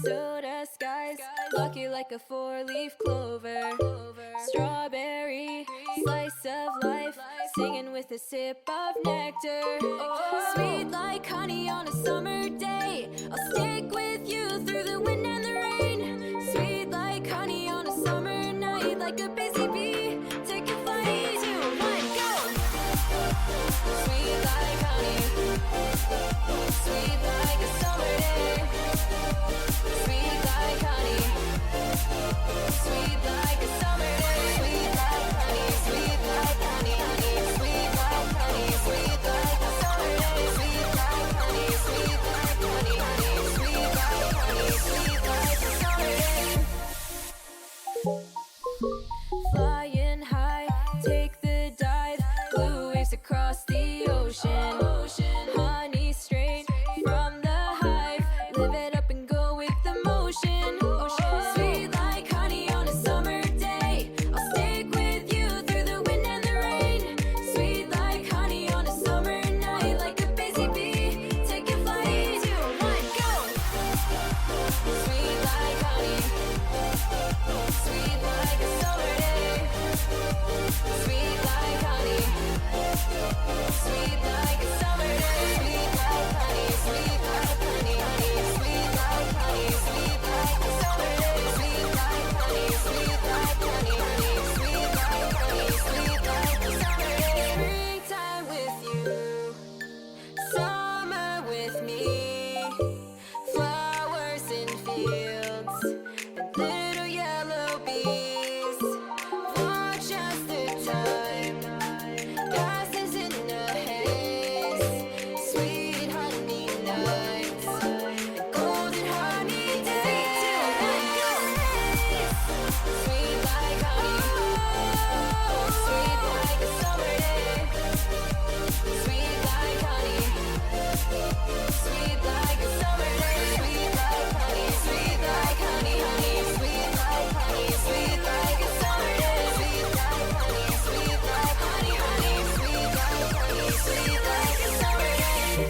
Soda skies, lucky like a four-leaf clover. Strawberry, slice of life, singing with a sip of nectar. Sweet like honey on a summer day, I'll stick with you through the wind and the rain. Sweet like honey on a summer night, like a busy bee, take a flight. 2, 1, go! Sweet like honey, sweet like a summer day. Sweet like honey, sweet like a summer day. Sweet like honey, sweet like honey, honey. Sweet like honey, sweet like a summer day. Sweet like honey, sweet like honey, honey. Sweet like honey, sweet like a summer day. Flying high, take the dive, blue waves across the ocean. Honey straight from the hive, live it up and go with the motion. Sweet like honey on a summer day, I'll stick with you through the wind and the rain. Sweet like honey on a summer night, like a busy bee, take a flight. 2, 1, go! Sweet like honey, sweet like a summer day. Sweet like honey, sweet like a summer day. Sweet like honey, sweet like honey, honey. Sweet like honey, sweet like a summer day. Sweet like honey, sweet like honey, honey. Sweet like honey, sweet like a summer day. Springtime with you, summer with me. Flowers in fields and little yellow bees. Watch as the time passes in a haze. Sweet honey nights and golden honey days. 2, 1, go! Sweet like honey, sweet like a summer day. Sweet like honey, sweet like a summer day. Sweet like honey, sweet like honey, honey. Sweet like honey, sweet like a summer day. Sweet like honey, sweet like honey, honey. Sweet like honey, sweet like a summer day.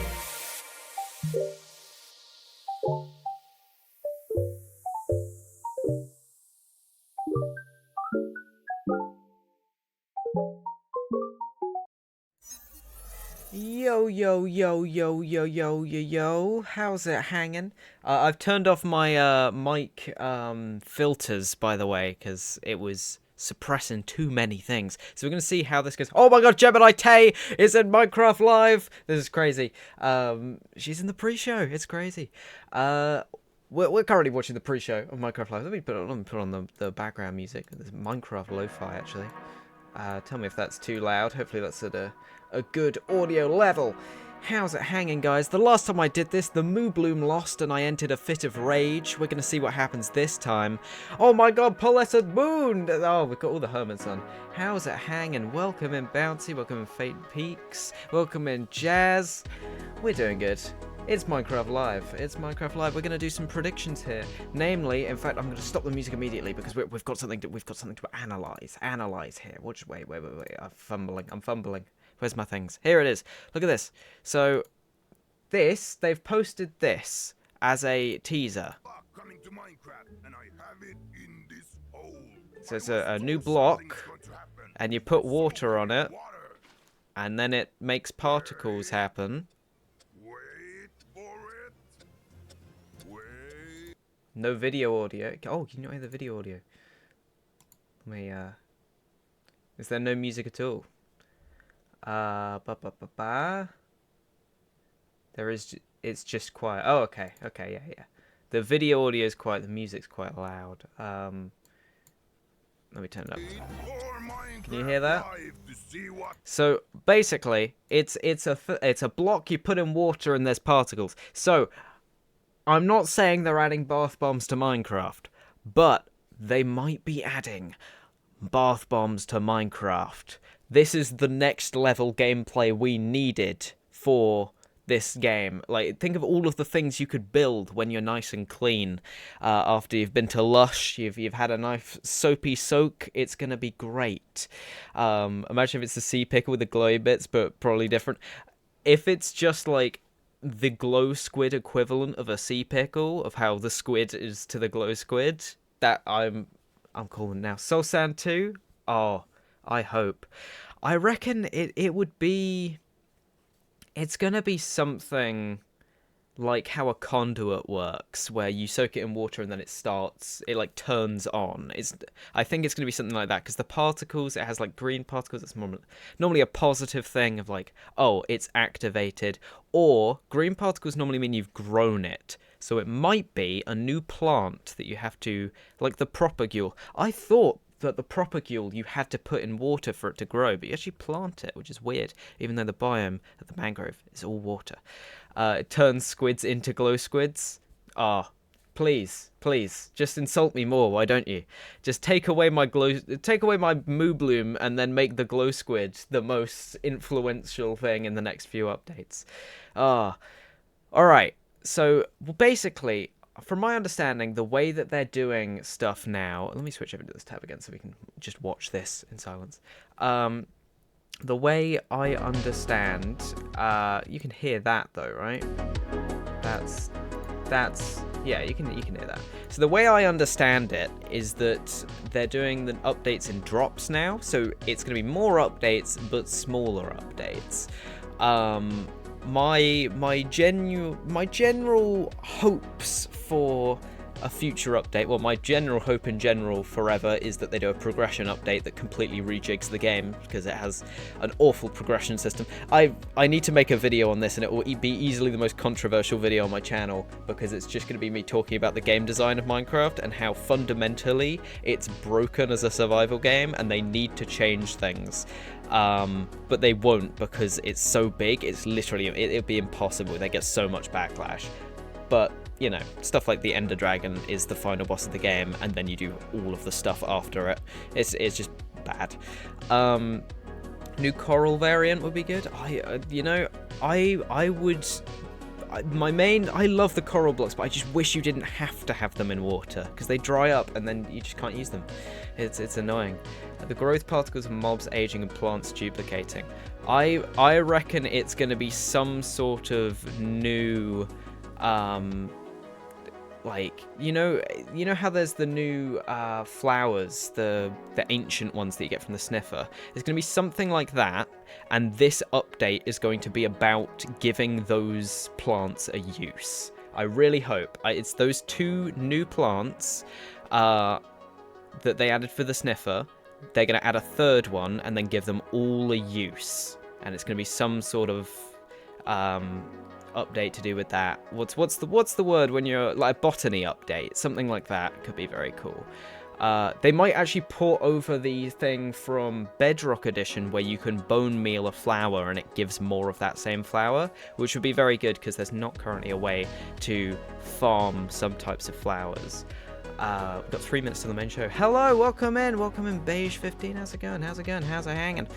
Yo, yo, yo, yo, yo, yo, yo, yo, how's it hanging? I've turned off my mic filters, by the way, because it was suppressing too many things. So we're going to see how this goes. Oh my god, Gemini Tay is in Minecraft Live! This is crazy. She's in the pre-show, it's crazy. We're currently watching the pre-show of Minecraft Live. Let me put on the background music. There's Minecraft lo-fi, actually. Tell me if that's too loud. Hopefully that's at a good audio level. How's it hanging, guys? The last time I did this, the Moo Bloom lost and I entered a fit of rage. We're going to see what happens this time. Oh my god, Pauletta Moon! Oh, we've got all the hermits on. How's it hanging? Welcome in Bouncy, welcome in Fate Peaks, welcome in Jazz. We're doing good. It's Minecraft Live. It's Minecraft Live. We're going to do some predictions here. Namely, in fact, I'm going to stop the music immediately because we've got something to analyze. Analyze here. Wait. I'm fumbling. Where's my things? Here it is. Look at this. So, they've posted this as a teaser. Coming to Minecraft, and I have it in this hole. So it's a new block, and you put water on it, and then it makes particles happen. Wait for it. Wait. No video audio. Oh, can you not hear the video audio? Let me, is there no music at all? There is, it's just quiet. Oh, okay, yeah. The video audio is quiet, the music's quite loud. Let me turn it up. Can you hear that? So basically, it's a block, you put in water and there's particles. So I'm not saying they're adding bath bombs to Minecraft, but they might be adding bath bombs to Minecraft. This is the next level gameplay we needed for this game. Like, think of all of the things you could build when you're nice and clean. After you've been to Lush, you've had a nice soapy soak. It's gonna be great. Imagine if it's a sea pickle with the glowy bits, but probably different. If it's just like the glow squid equivalent of a sea pickle, of how the squid is to the glow squid. That I'm calling now. Soul Sand 2? Oh, I hope. I reckon it would be... It's gonna be something like how a conduit works, where you soak it in water and then it like turns on. I think it's going to be something like that, because the particles, it has like green particles. It's normally a positive thing of like, oh, it's activated, or green particles normally mean you've grown it. So it might be a new plant that you have to, like the propagule. I thought that the propagule you had to put in water for it to grow, but you actually plant it, which is weird, even though the biome of the mangrove is all water. It turns squids into glow squids. Please, just insult me more, why don't you? Just take away my moo bloom, and then make the glow squid the most influential thing in the next few updates. Alright, so basically, from my understanding, the way that they're doing stuff now... Let me switch over to this tab again so we can just watch this in silence. The way I understand... you can hear that, though, right? That's... Yeah, you can hear that. So the way I understand it is that they're doing the updates in drops now. So it's going to be more updates, but smaller updates. My general hopes for a future update, well, my general hope in general forever is that they do a progression update that completely rejigs the game, because it has an awful progression system. I need to make a video on this, and it will be easily the most controversial video on my channel, because it's just going to be me talking about the game design of Minecraft and how fundamentally it's broken as a survival game, and they need to change things. But they won't, because it's so big. It's literally, it'd be impossible. They get so much backlash. But you know, stuff like the Ender Dragon is the final boss of the game, and then you do all of the stuff after it. It's just bad. New coral variant would be good. I love the coral blocks, but I just wish you didn't have to have them in water, because they dry up and then you just can't use them. It's annoying. The growth particles of mobs aging and plants duplicating. I reckon it's going to be some sort of new, like, you know how there's the new flowers, the ancient ones that you get from the sniffer. It's going to be something like that, and this update is going to be about giving those plants a use. I really hope. It's those two new plants that they added for the sniffer. They're going to add a third one and then give them all a use, and it's going to be some sort of update to do with that. What's the word when you're like a botany update? Something like that could be very cool. They might actually port over the thing from Bedrock Edition, where you can bone meal a flower and it gives more of that same flower, which would be very good, because there's not currently a way to farm some types of flowers. We've got 3 minutes to the main show. Hello, welcome in, Beige15. How's it going? How's it hanging?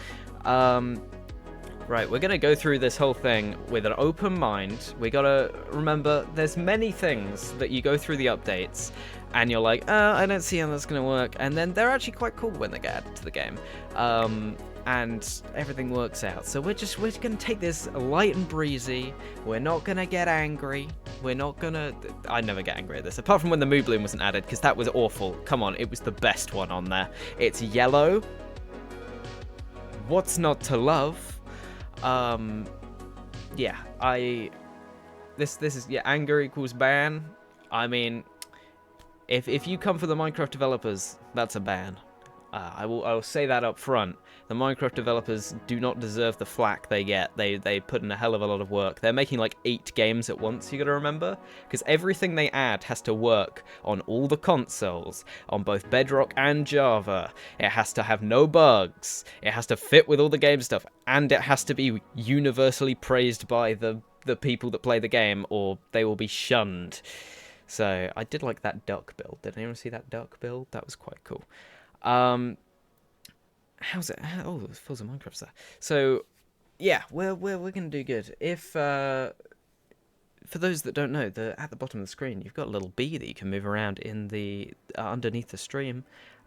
Right, we're going to go through this whole thing with an open mind. We got to remember, there's many things that you go through the updates and you're like, I don't see how that's going to work. And then they're actually quite cool when they get added to the game. And everything works out. So we're going to take this light and breezy. We're not going to get angry. We're not going to... I never get angry at this, apart from when the Moo Bloom wasn't added, because that was awful. Come on, it was the best one on there. It's yellow. What's not to love? Yeah, this is, yeah, anger equals ban. I mean, if you come for the Minecraft developers, that's a ban. I will say that up front. The Minecraft developers do not deserve the flack they get. They put in a hell of a lot of work. They're making like 8 games at once, you gotta remember, because everything they add has to work on all the consoles, on both Bedrock and Java. It has to have no bugs. It has to fit with all the game stuff, and it has to be universally praised by the people that play the game, or they will be shunned. So I did like that duck build. Did anyone see that duck build? That was quite cool. How's it? Oh, there's full of Minecraft there. So, yeah, we're gonna do good. If for those that don't know, at the bottom of the screen, you've got a little bee that you can move around in the underneath the stream.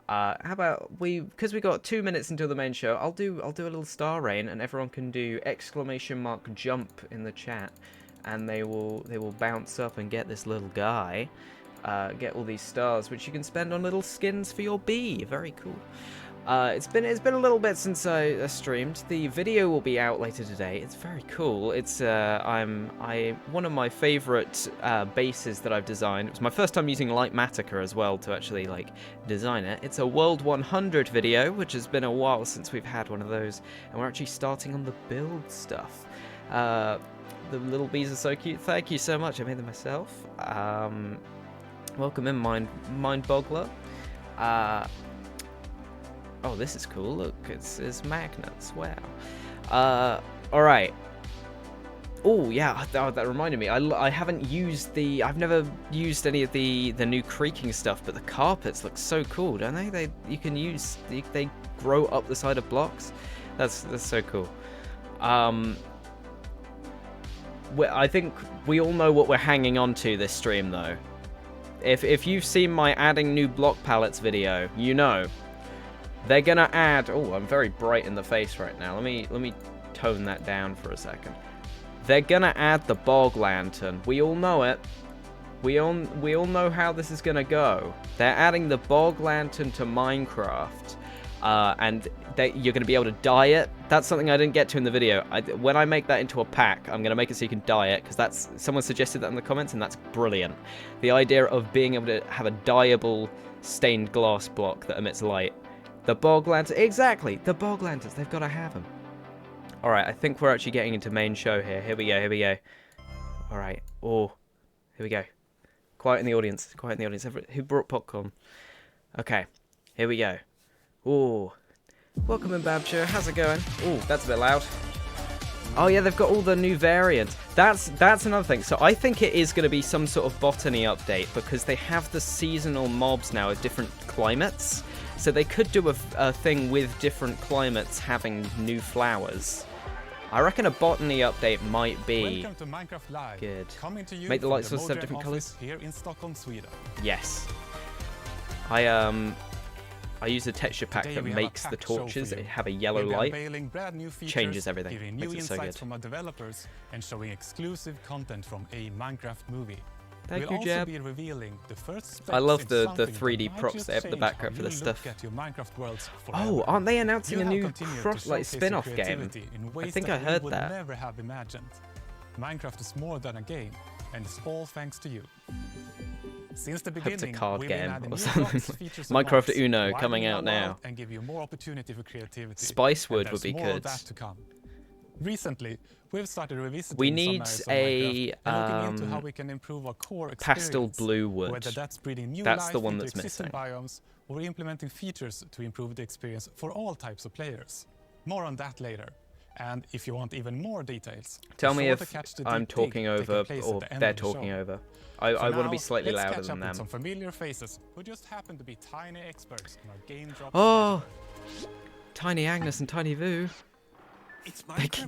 How about because we got 2 minutes until the main show, I'll do a little star rain, and everyone can do !jump in the chat, and they will bounce up and get this little guy, get all these stars, which you can spend on little skins for your bee. Very cool. It's been a little bit since I streamed. The video will be out later today. It's very cool. It's one of my favorite bases that I've designed. It was my first time using Lightmatica as well to actually like design it. It's a World 100 video, which has been a while since we've had one of those, and we're actually starting on the build stuff. The little bees are so cute. Thank you so much. I made them myself. Welcome in, Mind Boggler. Oh, this is cool. Look, it's magnets. Wow. All right. Oh, yeah. That reminded me. I haven't used I've never used any of the new creaking stuff, but the carpets look so cool, don't they? You can use. They grow up the side of blocks. That's so cool. I think we all know what we're hanging on to this stream, though. If you've seen my adding new block palettes video, you know. They're gonna add. Oh, I'm very bright in the face right now. Let me tone that down for a second. They're gonna add the bog lantern. We all know it. We all know how this is gonna go. They're adding the bog lantern to Minecraft, and you're gonna be able to dye it. That's something I didn't get to in the video. When I make that into a pack, I'm gonna make it so you can dye it, because someone suggested that in the comments, and that's brilliant. The idea of being able to have a dyeable stained glass block that emits light. The bog lanterns, exactly, the bog lanterns, they've got to have them. Alright, I think we're actually getting into main show here. Here we go. Alright, here we go. Quiet in the audience. Who brought popcorn? Okay, here we go. Oh, welcome in, Babcho. How's it going? Oh, that's a bit loud. Oh yeah, they've got all the new variants. That's another thing. So I think it is going to be some sort of botany update, because they have the seasonal mobs now of different climates. So they could do a thing with different climates having new flowers. I reckon a botany update might be good. Make the light sources have different colours? Here in Stockholm, Sweden. Yes. I use a texture pack that makes the torches have a yellow light. Changes everything. Makes it so good. From our developers and showing exclusive content from a Minecraft movie. Thank we'll you, Jeb. Also be revealing the first I love the 3D props they have in the background for this stuff. Oh, aren't they announcing a new spin-off game? I think I heard that. Never have imagined. Minecraft is more than a game, and it's all thanks to you. Since the beginning, it's a card we've game been or adding something. Minecraft Uno coming out now. And give you more opportunity for creativity. Spicewood would be more good. Of that to come. Recently, we've started revisiting we need a into how we can improve our core pastel blue wood. Whether that's breeding new that's life the one into that's existing missing. Biomes, or implementing features to improve the experience for all types of players. More on that later. And if you want even more details, tell me if I'm talking over or they're talking over. I want to be slightly louder than them. Some familiar faces who just happen to be tiny experts in our game drop. Oh, Tiny Agnes and Tiny Vu.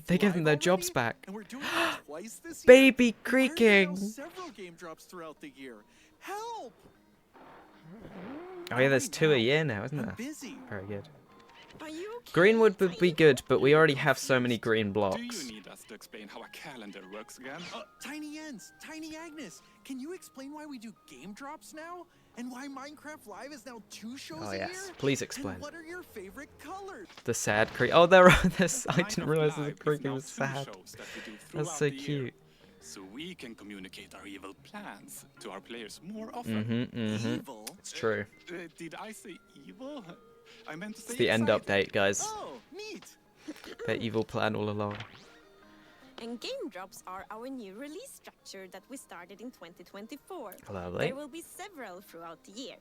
They gave them their jobs back. And we're doing it twice this year. Baby creaking. Several game drops throughout the year. Help! Oh yeah, there's 2 a year now, isn't there? Busy. Very good. Are you okay? Greenwood would be good, but we already have so many green blocks. Do you need us to explain how a calendar works again? Tiny Jens, Tiny Agnes, can you explain why we do game drops now? And why Minecraft Live is now 2 shows a year? Please explain. And what are your favorite colors? The sad creek. Oh, there are this. I didn't realize the creaking was sad. That's so cute. So we can communicate our evil plans to our players more often. Evil? It's true. Did I say evil? I meant to say It's the end update, guys. Oh, neat. Their evil plan all along. And game drops are our new release structure that we started in 2024. Lovely. There will be several throughout the year.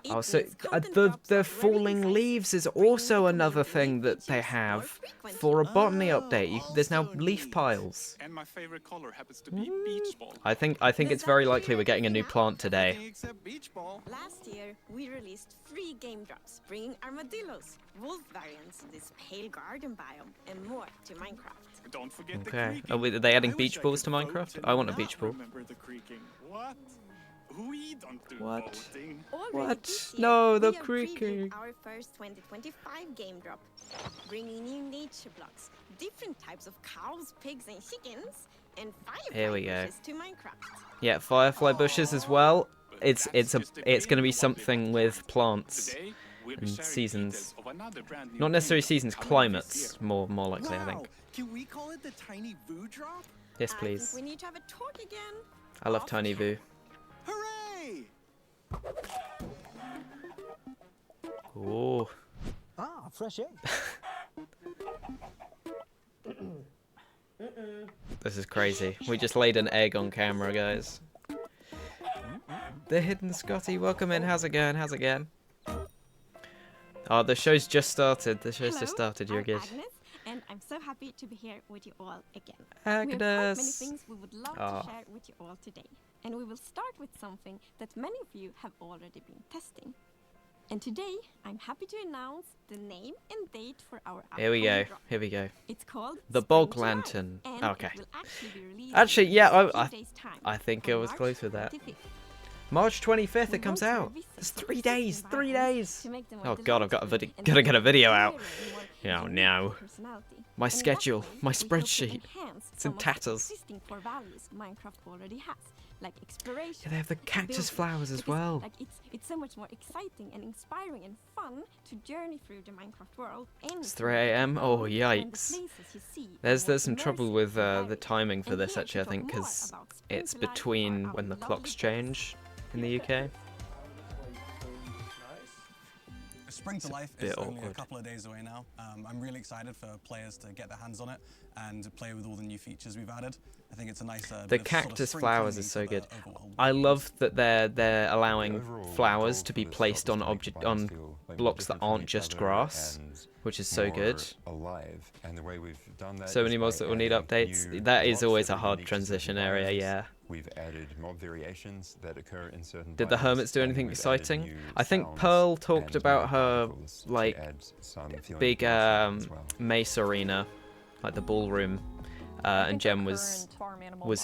It Oh, so means content the drops on falling releases, leaves is bringing also the another community thing that they features more have frequently. for a botany update. There's now also leaf neat. piles. And my favorite color happens to be beach ball. I think it's very likely we're getting a new plant today. Except beach ball. Last year, we released 3 game drops, bringing armadillos, wolf variants, this pale garden biome, and more to Minecraft. Don't forget the Okay. creaking. Are they adding I beach wish I balls could to vote Minecraft? and I want a not beach ball. remember the creaking. What? We don't do What? voting. Already What? this year, No, the we are previewing creaking. our first 2025 game drop, bringing new nature blocks, different types of cows, pigs, and chickens, and Here we firefly go. bushes to Minecraft. Yeah, firefly bushes as well. It's That's just the going to be beginning of what something we've with planned. plants Today, we'll be and sharing seasons. details of another brand new Not necessarily kingdom seasons, coming this climates year. more likely, I Wow! think. Can we call it the Tiny Voo Drop? Yes, I please. think we need to have a talk again. I love Off Tiny Voo. Hooray! Ooh. Ah, fresh egg. This is crazy. We just laid an egg on camera, guys. The Hidden Scotty, welcome in. How's it going? How's it going? Oh, the show's just started. The show's just started. You're I'm good. Agnes, and I'm so happy to be here with you all again. We have quite many Agnes. things we would love Oh. to share with you all today. And we will start with something that many of you have already been testing. And today, I'm happy to announce the name and date for our Here we go. upcoming drop. Here we go. It's called The Spring Bog to Life, Lantern. and Okay. it will actually be released Actually, in yeah, just a I few days' time, think on I was March close with that. 25th. March 25th We it comes want to out. revisit It's the 3 existing days. 3 environments days. to make them Oh more god, I've got a delightful video. and Gotta get a video clearer out. and more Oh unique no. personality. My And in that schedule, way, my we hope to spreadsheet. enhance It's in some of the tatters. existing core values Minecraft already has, like exploration. Yeah, they have the and cactus building. flowers as Because, well. Like it's so much more exciting and inspiring and fun to journey through the Minecraft world. And It's 3 a.m. Oh, and the yikes. places you see are There's more some trouble immersive with and the varied. timing for And this here actually, I to talk think, more because about Spring it's to Life between are our when the lovely clocks guests. change in the UK. Spring to It's a Life bit is only a awkward. couple of days away now. I'm really excited for players to get their hands on it and play with all the new features we've added. I think it's a nice The bit of sort of cactus spring flowers cleaning is so to the good. overworld. I love that they're allowing overall flowers goal to for be this placed drop on is to make the object biomes on feel like more blocks that different from aren't each just other grass, and which is so more good. alive. And the way we've done that So is many by mods that will need adding updates. new That is blocks always that a are hard unique to certain transition area, biomes. yeah. We've added mob variations that occur in certain Did the biomes, hermits do and anything we've added exciting? new I think sounds Pearl talked and about new her particles to like add some feeling big of motion as well. mace arena, like the ballroom, and Jem was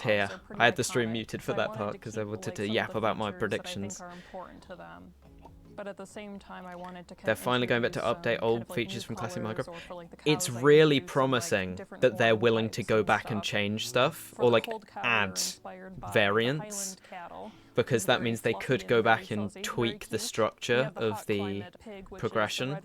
here. I had the stream muted for that part because I wanted to yap about my predictions. But at the same time, I wanted to They're finally going back to update old features from classic Minecraft. It's really really promising that they're willing to go back and change stuff or like add variants, because that means they could go back and tweak the structure of the progression,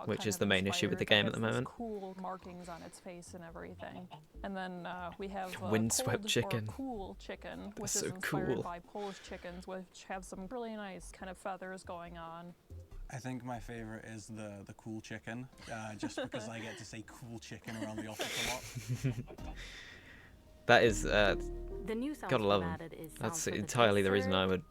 which is the main issue with the game at the moment. Cool markings on its face and everything. And then we have Windswept cold or chicken. cool chicken, which so is inspired cool. by Polish chickens, which have some really nice kind of feathers going on. I think my favorite is the cool chicken, just because I get to say cool chicken around the office a lot. That is, The new sounds gotta love we've them. added is That's sounds for the entirely the reason desert, I would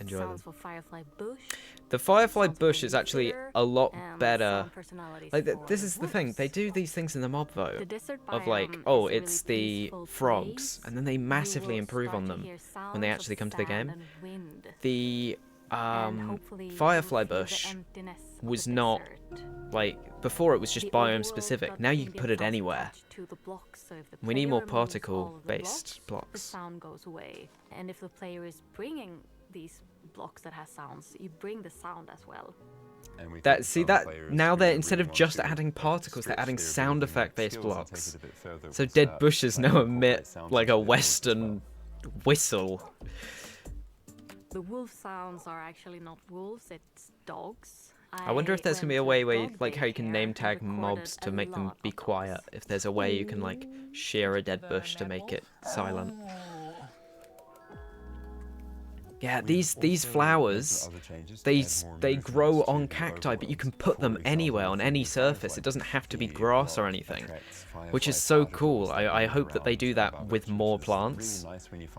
enjoy them. sounds for Firefly Bush, The Firefly sounds for Bush the is actually theater, a lot and better. sound personalities Like, for this is the thing, they wolves. do these things in the mob The vote desert of like, biome oh, is a it's really the peaceful frogs, place. and then they You massively will improve start on to them hear when they sounds actually of come to the game. sand and wind, The and hopefully you will Firefly feel the Bush emptiness of was the not desert. like, before it was just The biome overworld specific. got Now you can ambient put it sounds anywhere. attached to the blocks, so if the We need player more removes all particle of the based the blocks. sound goes away. And if the player is bringing these blocks that has sounds, you bring the sound as well. And we That think see some that players now who they're really instead of want just to adding particles, they're stretch adding their sound breathing effect based skills and take blocks. it a bit further So will dead start bushes to now incorporate emit sounds like into a their builds as western well. whistle. The wolf sounds are actually not wolves, it's dogs. I wonder if there's gonna be a went way to where, dog like, how you can daycare name and tag recorded mobs to a make them lot be of dogs. quiet. If there's a way you can like shear a dead bush to make it silent. Yeah, these flowers, they grow on cacti, but you can put them anywhere on any surface. It doesn't have to be grass or anything, which is so cool. I hope that they do that with more plants,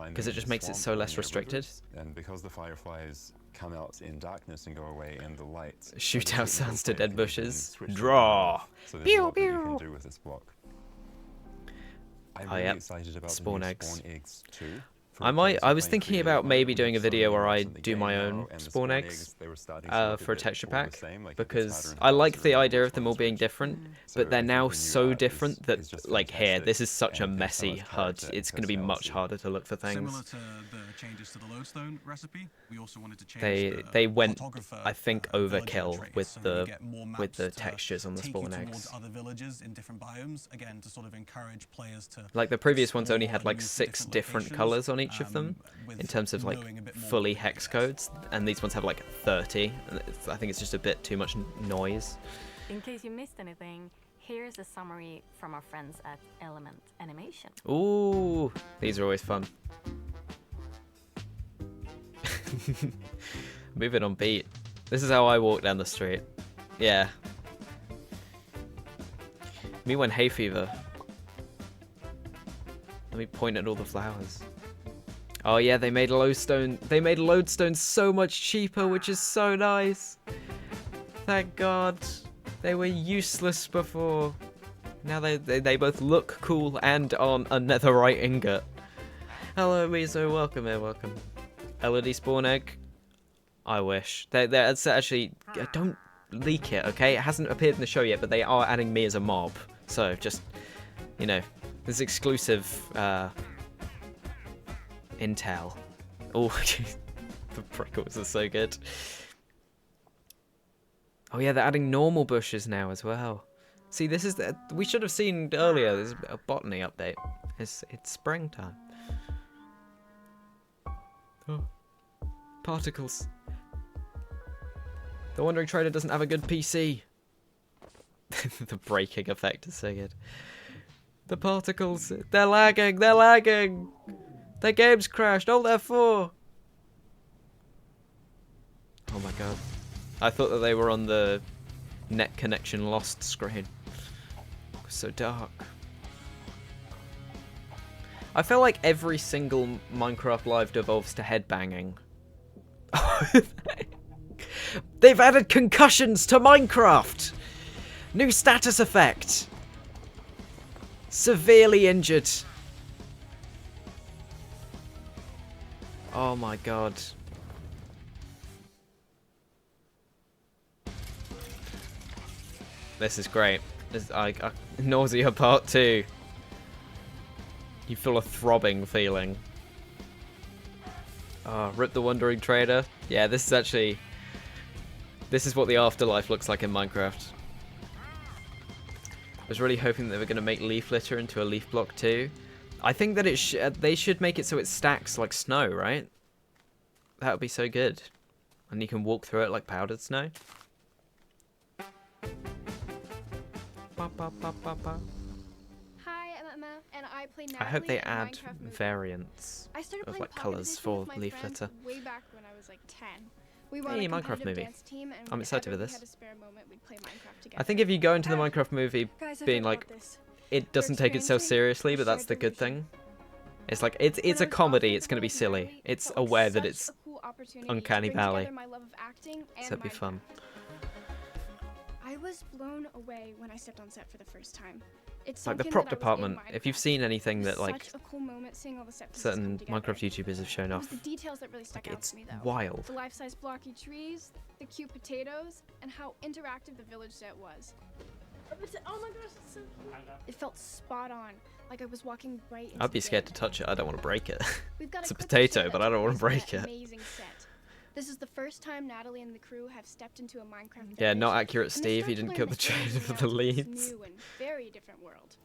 because it just makes it so less restricted. And because the fireflies come out in darkness and go away in the light, Shootout sounds to dead bushes. Switch Draw. So there's a Pew lot that you pew. can do with this block. I'm Oh, really yep. excited about Spawn the new eggs. spawn eggs too. For I players was playing thinking freely about online, maybe doing a some of the video where I animals in the do game my now own and the spawn eggs they were starting to look a for a bit texture more the pack, same, like because pattern I like houses the or idea of whatnot, them all being which- different, So but they're now everything you so add different is that, just like, here, fantastic, this is such a and gives so messy much HUD. character and It's going to be much personality. harder to look for Similar things. to the changes to the lodestone recipe, we also wanted to change They went, photographer, I think, villager overkill traits, with so that you the get more maps to textures on the take you spawn towards eggs. other villages in different biomes, again to sort of encourage players to Like the previous ones only explore had like and move to 6 different locations, colors on each of them with in terms of like knowing a bit more fully about the hex codes, and these ones have like 30. And I think it's just a bit too much noise. In case you missed anything, here's a summary from our friends at Element Animation. Ooh, these are always fun. Moving on beat. This is how I walk down the street. Yeah. Me when hay fever. Let me point at all the flowers. Oh yeah, they made lodestone. They made lodestone so much cheaper, which is so nice. Thank God. They were useless before. Now they both look cool and on a netherite ingot. Hello, Mizo. Welcome here. Welcome. LED spawn egg. I wish. That's actually. Don't leak it, okay? It hasn't appeared in the show yet, but they are adding me as a mob. So just, you know, this exclusive intel. Oh, the prickles are so good. Oh yeah, they're adding normal bushes now as well. See, this is we should have seen earlier. There's a botany update. It's springtime. Oh. Particles. The Wandering Trader doesn't have a good PC. The braking effect is so good. The particles, they're lagging, they're lagging. Their game's crashed, Alt F4. Oh my god. I thought that they were on the net connection lost screen. It was so dark. I feel like every single Minecraft live devolves to headbanging. They've added concussions to Minecraft! New status effect! Severely injured. Oh my god. This is great. This, Nausea Part 2. You feel a throbbing feeling. Oh, Rip the Wandering Trader. Yeah, this is actually... This is what the afterlife looks like in Minecraft. I was really hoping that they were going to make leaf litter into a leaf block too. I think that they should make it so it stacks like snow, right? That would be so good. And you can walk through it like powdered snow. Hi, I'm Emma, and I play Natalie I hope they in add Minecraft Movie. variants I started of playing like Pocket colours Edition for with my leaf friends litter. way back when I was like 10. We were Hey, on a Minecraft competitive movie. dance team, and I'm excited whenever for we this. had a spare moment, we'd play Minecraft together. I think if you go into the Minecraft movie Guys, I being heard like, about this. it doesn't take itself experiencing seriously, a but that's shared the good delusion. thing. It's like, it's a comedy, it's gonna be silly. It's aware that it's Such a cool opportunity to Uncanny bring Valley. together my love of acting and So it'd be Minecraft. fun. I was blown away when I stepped on set for the first time. It's Like the sunk in prop that I was in department, if you've Minecraft. seen anything It was that like such a cool moment seeing all the set pieces certain come together. Minecraft YouTubers have shown It was off, the details that really stuck like out it's to me, though. wild. The life-size blocky trees, the cute potatoes, and how interactive the village set was. Oh my gosh, it's so cute. It felt spot on, like I was walking right into I'd be the scared game. to touch it, I don't want to break it. We've got It's a clip to potato, show but that I don't want to took place break on that it. amazing set. This is the first time Natalie and the crew have stepped into a Minecraft Yeah, village, not accurate, and they Steve. start You to didn't learn kill the ins and trader outs for of the this leads. new and very different world.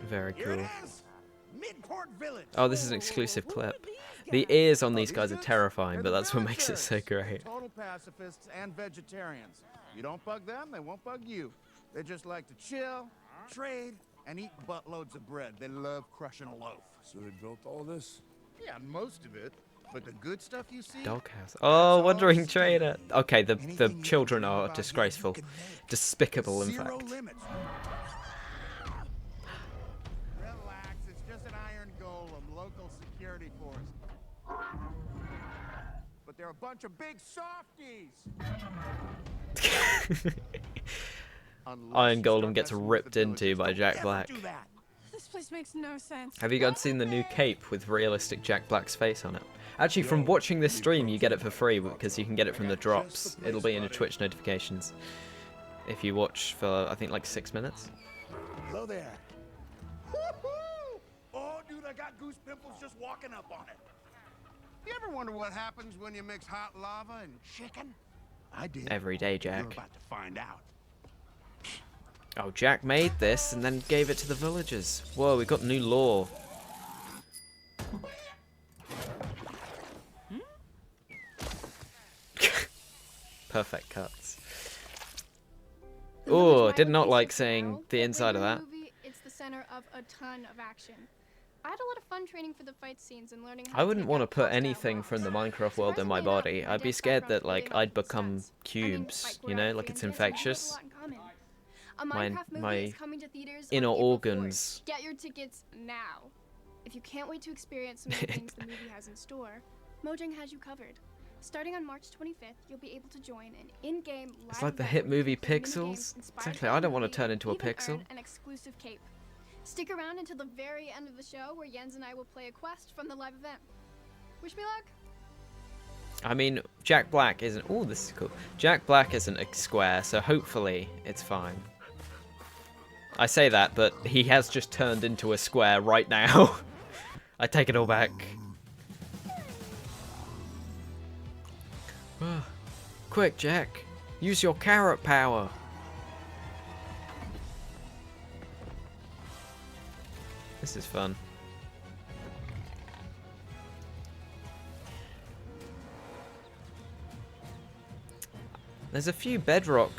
Very Here cool. it is! Midport Village. Oh, this is an exclusive clip. The ears on these guys are terrifying, but that's what makes it so great. Total pacifists and vegetarians. You don't bug them, they won't bug you. They just like to chill, trade, and eat buttloads of bread. They love crushing a loaf. So they built all this? Yeah, most of it. But the good stuff you see. Doghouse. Oh, Wandering Trader. Okay, the children are disgraceful. Despicable, in Zero fact. limits. Relax, it's just an iron golem, local security force. But they're a bunch of big softies. Iron Golem gets ripped into by Jack Black. This place makes no sense. Have you guys seen the new cape with realistic Jack Black's face on it? Actually, from watching this stream, you get it for free because you can get it from the drops. It'll be in your Twitch notifications if you watch for, I think, like 6 minutes. Hello there. Woo-hoo! Oh, dude, I got goose pimples just walking up on it. You ever wonder what happens when you mix hot lava and chicken? I did. Every day, You're Jack. about to find out. Oh, Jack made this and then gave it to the villagers. Whoa, we got new lore. Perfect cuts. Oh, did not like seeing the inside of that. It's the center of a ton of action. I had a lot of fun training for the fight scenes and learning how I wouldn't want to put anything from the Minecraft world in my body. I'd be scared that, like, I'd become cubes, you know, like it's infectious. My inner organs. Get your tickets now. If you can't wait to experience some of the things the movie has in store, Mojang has you covered. Starting on March 25th, you'll be able to join an in-game live It's like the event hit movie with minigames Pixels. inspired Exactly, by I the don't want to movie, turn into a even pixel. earn an exclusive cape. Stick around until the very end of the show where Jens and I will play a quest from the live event. Wish me luck. I mean, Jack Black isn't... Oh, this is cool. Jack Black isn't a square, so hopefully it's fine. I say that, but he has just turned into a square right now. I take it all back. Quick, Jack. Use your carrot power. This is fun. There's a few Bedrock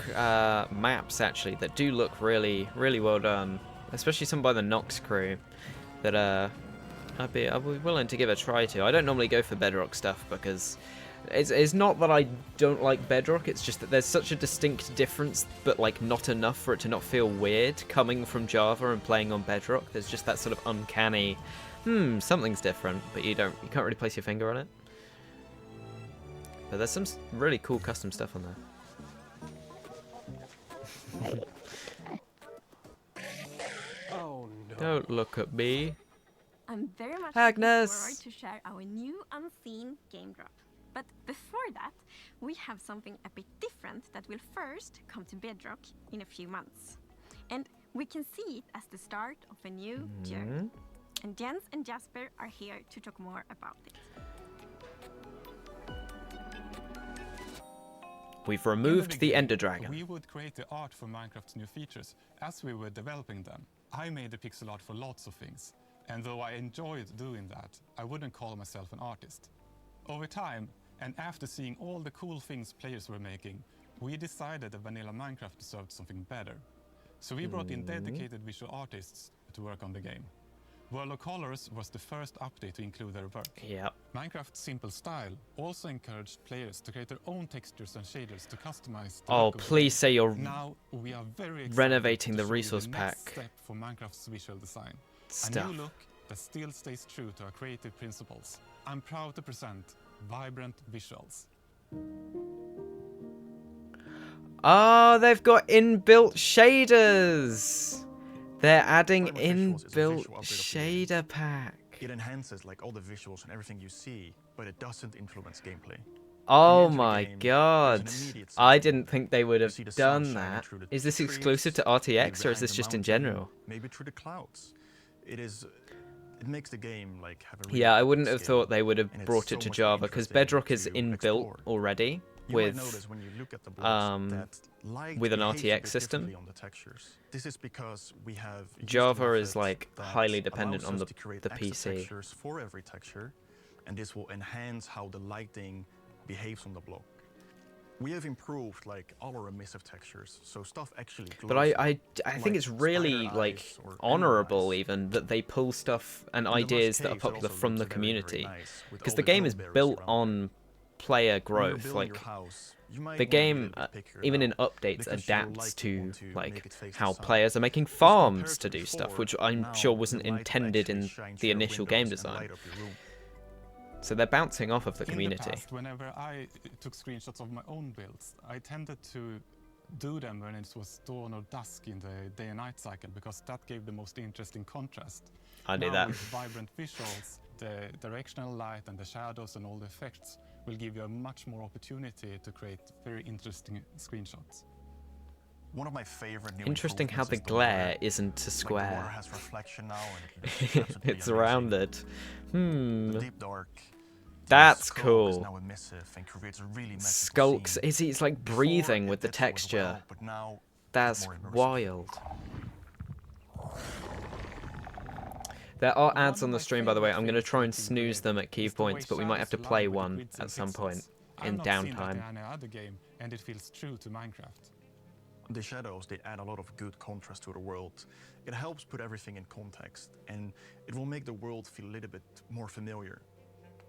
maps actually that do look really well done, especially some by the Nox crew that I'd be willing to give a try to. I don't normally go for Bedrock stuff because it's not that I don't like Bedrock, it's just that there's such a distinct difference, but like not enough for it to not feel weird coming from Java and playing on Bedrock. There's just that sort of uncanny, something's different, but you can't really place your finger on it. But there's some really cool custom stuff on there. Oh no. Don't look at me. I'm very much Agnes! looking forward to share our new unseen game drop. But before that, we have something a bit different that will first come to Bedrock in a few months. And we can see it as the start of a new journey. And Jens and Jasper are here to talk more about it. We've removed the Ender Dragon. We would create the art for Minecraft's new features as we were developing them. I made the pixel art for lots of things, and though I enjoyed doing that, I wouldn't call myself an artist. Over time, and after seeing all the cool things players were making, we decided that vanilla Minecraft deserved something better. So we brought in dedicated visual artists to work on the game. World of Colors was the first update to include their work. Yep. Minecraft's simple style also encouraged players to create their own textures and shaders to customize the Oh, look of the please game. say you're Now we are very excited renovating to the show you resource the pack next step for Minecraft's visual design. stuff. A new look that still stays true to our creative principles. I'm proud to present vibrant visuals. Oh, they've got inbuilt shaders. They're adding inbuilt shader pack. It enhances like all the visuals and everything you see, but it doesn't influence gameplay. Oh my god. I didn't think they would have done that. Is this exclusive to RTX or is this just in general? Maybe through the clouds. It makes the game like have a really Yeah, I wouldn't have scale, thought they would have and it's brought it so to much Java because interesting Bedrock is to inbuilt explore. already You might notice when you look at the blocks that light with an behaves a bit RTX system. differently on the textures. This is because we have used a Java is method like that highly dependent allows on us the to create extra PC. textures for every texture, and this will enhance how the lighting behaves on the block. We have improved like our emissive textures, so stuff actually glows. But I think like it's really spider like eyes or honorable even that they pull stuff and In the ideas Mush that are Caves, it popular also from the looks very, very community. nice with Because all the game glow is berries built around on player When you're growth. building Like your house, you might the wanna be a game, little bit pickier even now, in updates, because you adapts likely to want to make like it face the how sun. players are making Because compared farms to to do stuff, before, which I'm now sure wasn't the light will intended actually in shine through the your initial game windows and design. light up your room. So they're bouncing off of the In community. the past, whenever I took screenshots of my own builds, I tended to do them when it was dawn or dusk in the day and night cycle, because that gave the most interesting contrast. I do Now that. with vibrant visuals, the directional light and the shadows and all the effects will give you a much more opportunity to create very interesting screenshots. One of my favorite new Interesting how the improvements is the glare water. isn't a Like, square. the water has reflection now, and it's absolutely It's amazing. rounded. The deep dark. That's skulk cool. Is now emissive and creates a really magical Skulks. scene. It's like Before, breathing it with the did so as texture. well, but now That's more immersive. wild. There are ads on the stream, by the way. I'm going to try and snooze them at key points, but we might have to play one at some point in I've not seen that downtime. in any other game, and it feels true to Minecraft. The shadows, they add a lot of good contrast to the world. It helps put everything in context, and it will make the world feel a little bit more familiar.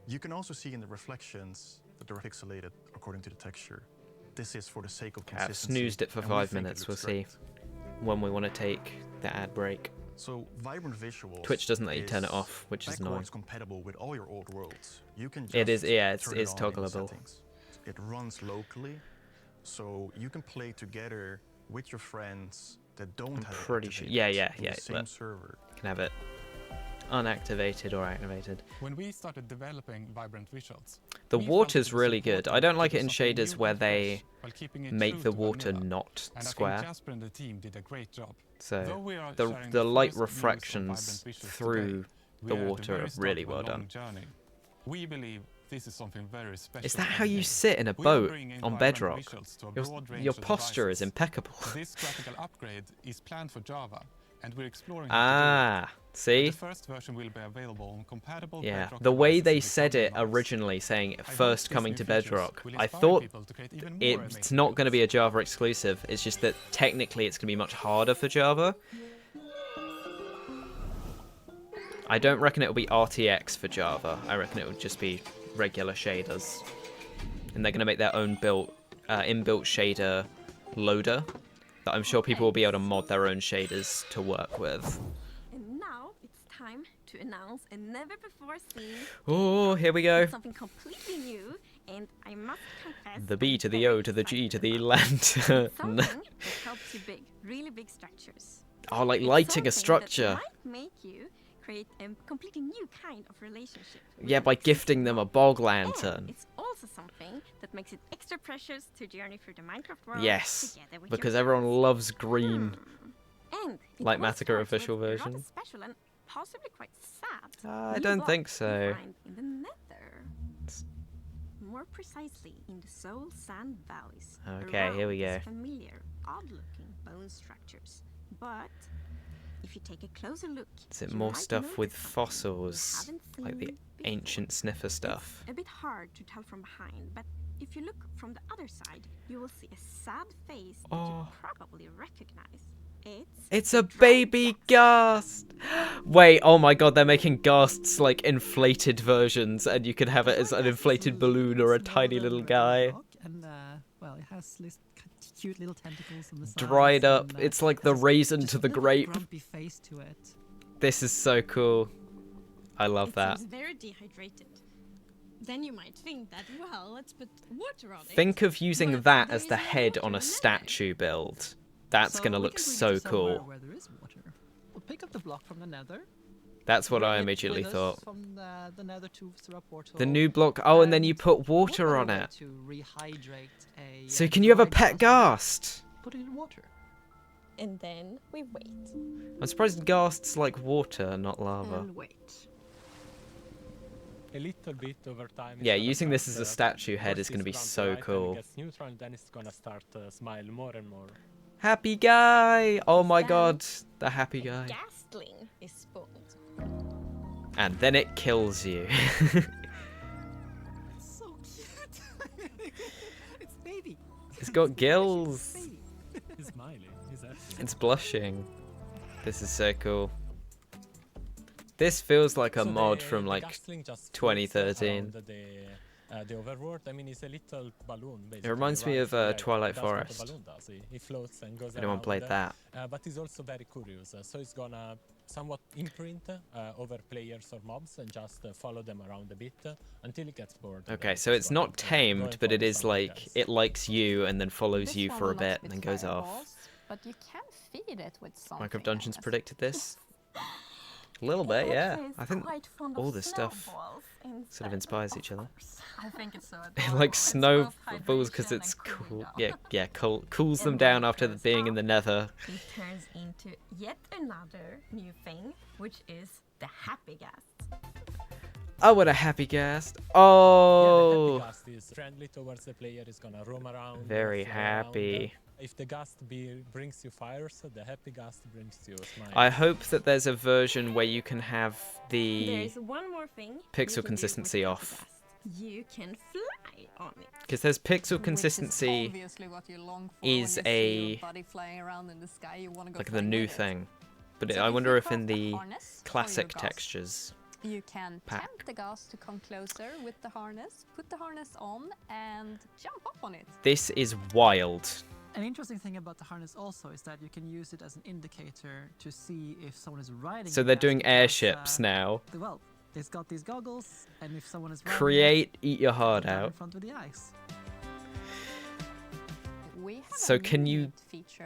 You can also see in the reflections that they're pixelated according to the texture. This is for the sake of Okay, consistency. I've snoozed it for and we 5 think it minutes. We'll looks see great. when we want to take the ad break. So vibrant visuals. Twitch doesn't let you turn it off, which is annoying. backwards compatible with all your old worlds. You can just It is, yeah, it's turn it on in the toggleable. settings. It runs locally, so you can play together with your friends that don't I'm have it pretty sure. activated Yeah, on the same but server. you can have it unactivated or activated. When we started developing vibrant visuals, The we felt water's it was really good. I important don't to like do it in something shaders new where and they fresh while keeping it make true the to water vanilla. not And square. I think Jasper and the team did a great job. So Though we are the sharing light first news on refractions vibrant visuals through today, the we are at water very are start really of a well long done. journey. We believe this is something very special. Is that for how the you game. sit in a We are boat bringing on vibrant Bedrock? visuals to a Your, broad range your of posture is devices. impeccable. This graphical upgrade is planned for Java, and we're exploring Ah, how to do it. see? The first version will be available on compatible Yeah, Bedrock the way devices they in the said coming it months. originally, saying I hope first these coming new to features Bedrock, will I inspire thought people to create even more it's amazing not going to builds. be a Java exclusive. It's just that technically it's going to be much harder for Java. I don't reckon it'll be RTX for Java. I reckon it would just be regular shaders. And they're going to make their own inbuilt shader loader that I'm sure people will be able to mod their own shaders to work with. And now it's time to announce a never before seen Oh, here we go. something completely new, and I must confess The B I'm to the very O to the G excited to the about land. it. It's something that helps you build really big structures. Oh, like It's lighting a something structure. that might make you create a completely new kind of relationship. with Yeah, by an existing gifting them a world. bog And lantern. it's also something that makes it extra precious to journey through the Minecraft world Yes, together with because your everyone friends. loves green. And it Like all Massacre starts official with a rather version. special and possibly quite sad I new don't block think we so. find in the Nether. More precisely, in the Soul Sand Valleys. Okay, here we around go. these familiar, odd-looking bone structures. But if you take a closer look, Is it you more might stuff with notice something fossils? you haven't Like the seen ancient sniffer stuff? It's a bit hard to tell from behind, but if you look from the other side, you will see a sad face that Oh. you probably recognize. It's a baby ghast! Wait, oh my god, they're making ghasts like inflated versions, and you can have it as an inflated balloon or a tiny little guy. And well, it has this cute little tentacles on the sides. Dried up. and, It's like the has raisin just to a the little grape. grumpy face to it. This is so cool. I love It that. seems very dehydrated. Then you might think that, well, let's put water on it. Think of using But that there as the is no head water on a in there. statue build. That's So gonna we look can bring it so to somewhere cool. Where there is water. We'll pick up the block from the Nether. That's what bring I it immediately with us thought. From the Nether to through a portal. The new block. Oh, and then you put we'll water go on away it. To rehydrate a, So can you have a dried pet ghast ghast? and put it in water. And then we wait. I'm surprised ghasts like water, not lava. And wait. A little bit over time. it's Yeah, gonna using this start, as a statue head first is gonna it's be front so right, then cool. it gets neutral, then it's gonna start smile more and more. Happy guy! Oh my god, the happy guy. Ghastling is spawned. And then it kills you. So cute. It's baby. It's got gills. He's smiling. He's happy. It's blushing. This is so cool. This feels like a So mod the- from the like ghastling just floats 2013. around the overworld. I mean, it's a little balloon. Basically, reminds me right? of, Yeah, Twilight that's what a Forest. balloon does. He floats and goes Anyone around, played that? But he's also very curious. So he's gonna somewhat imprint over players or mobs and just follow them around a bit until it gets bored. Okay, so it's not tamed, but it is like it likes you and then follows you for a bit and then goes off. But you can feed it with something. Minecraft Dungeons predicted this. A little bit, yeah. I think all this stuff sort of inspires each other. I think it's so They like snowballs because it's cool. Yeah, cools them down after being in the nether. It turns into yet another new thing, which is the happy gas. Oh, what a happy ghast. Oh! Yeah, the happy ghast is friendly towards the player, is gonna roam around. Very fly happy. around. If the ghast brings you fires, the happy ghast brings you smiles. I hope that there's a version where you can have the There's one more thing pixel consistency off. You can fly on it. Because there's pixel consistency is a like the new thing. But I wonder if in the classic textures you can pack. tempt the ghast to come closer with the harness, put the harness on, and jump up on it. This is wild. An interesting thing about the harness also is that you can use it as an indicator to see if someone is riding. So they're doing airships now. Well, it's got these goggles, and if someone is Create, eat your heart down in out. front of the ice. So can you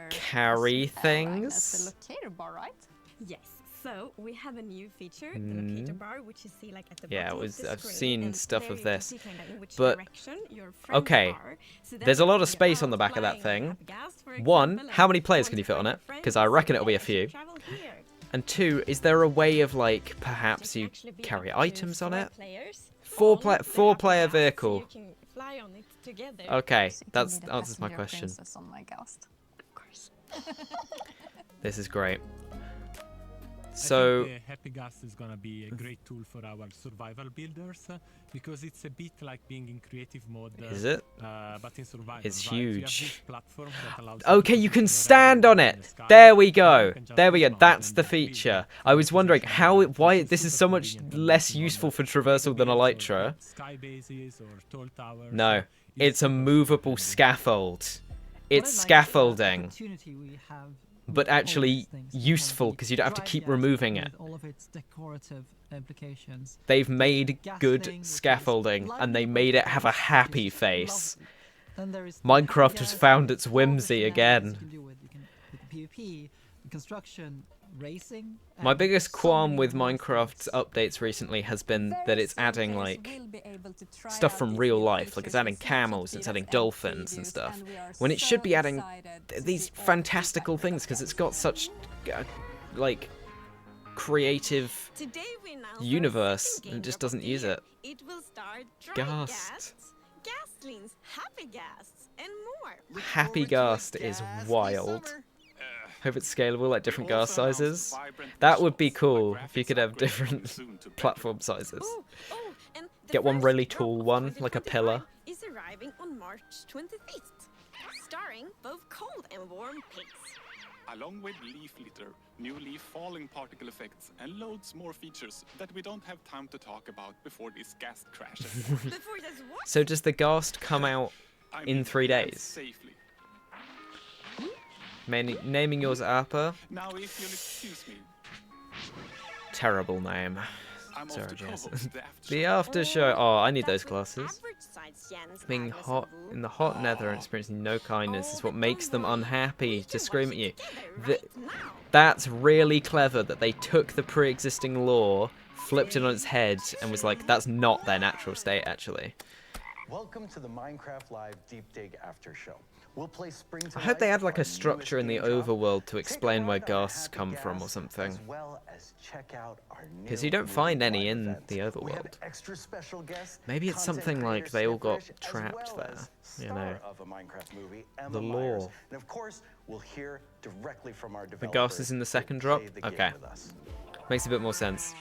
carry things? The locator bar, right? Yes. So we have a new feature, the locator bar, which you see like at the Yeah, bottom of the I've screen, seen and stuff there of you can this. see kinda in which But direction your friends okay, are. So there's a then lot when of you're space on out the back of that flying thing. up gas, for One, example, how and many players want can you to fit find on your it? friends, Because I reckon so it'll be a yeah, you few. should travel here. And two, is there a way of like perhaps you Actually be carry up to items on 4 it? players Four on the player gas, so vehicle. you can fly on it together. Okay, So you can that's be the answers my passenger question. princess on my ghast. Of course. This is great. I So think the happy ghast is gonna be a great tool for our survival builders because it's a bit like being in creative mode. Is it? But in survival. It's right? You have huge. this platform that allows okay, you can stand on it. There we go. There we go. That's the feature. I was wondering why this is so much less useful for traversal than Elytra. Sky bases or tall towers. No, it's a movable scaffold. It's scaffolding, Opportunity we have but with all actually these things to useful kind of because you don't have to drive keep gas removing it. with all of its decorative implications. They've made gas good thing, which is scaffolding, and they lightning made it but have a which is happy face. lovely. Then there is the Minecraft happy has gas, found its all the whimsy shenanigans again. You can do with PvP, construction, racing. My and biggest so qualm many with more Minecraft's updates recently has been that it's adding like stuff from out real these life, like it's adding camels, it's adding dolphins and stuff, when it should be adding these fantastical things because it's got such like creative Today we announce our universe second and it game just drop of doesn't the use year. it. It will start dry Ghast. ghasts, gastlings, happy ghasts, and more. Happy Ghast is wild. Hope it's scalable, like different ghast sizes. That would be cool if you could have different platform sizes. And the Get one first really drop tall of one, like a 2025 pillar. is arriving on March 25th, starring both cold and warm pigs. Along with leaf litter, new leaf falling particle effects, and loads more features that we don't have time to talk about before this ghast crashes. Before this what? So does the Ghast come out in 3 days? Safely. Naming yours Appa? Now, if you'll excuse me, Terrible name. I'm Sorry, off to Jess. co-host the after The after show. Oh, I need those glasses. Being hot in the hot nether and experiencing no kindness is what makes them unhappy to scream at you. That's really clever that they took the pre-existing lore, flipped it on its head, and was like, that's not their natural state, actually. Welcome to the Minecraft Live Deep Dig After Show. We'll play Spring to I hope they Life, add like our a structure in the newest game drop. overworld to Take a explain where ride on our ghasts happy come from or gas, something. as well as check out our Because new you don't find movie any live in event. the We have overworld. extra special guests, Maybe it's content something like creator they all got Snipperish, as trapped well there. as You star know. of a Minecraft movie, Emma The Myers. lore. And of course, we'll hear directly from our The developers. ghast is in the who second drop? play the game Okay. with us. Makes a bit more sense.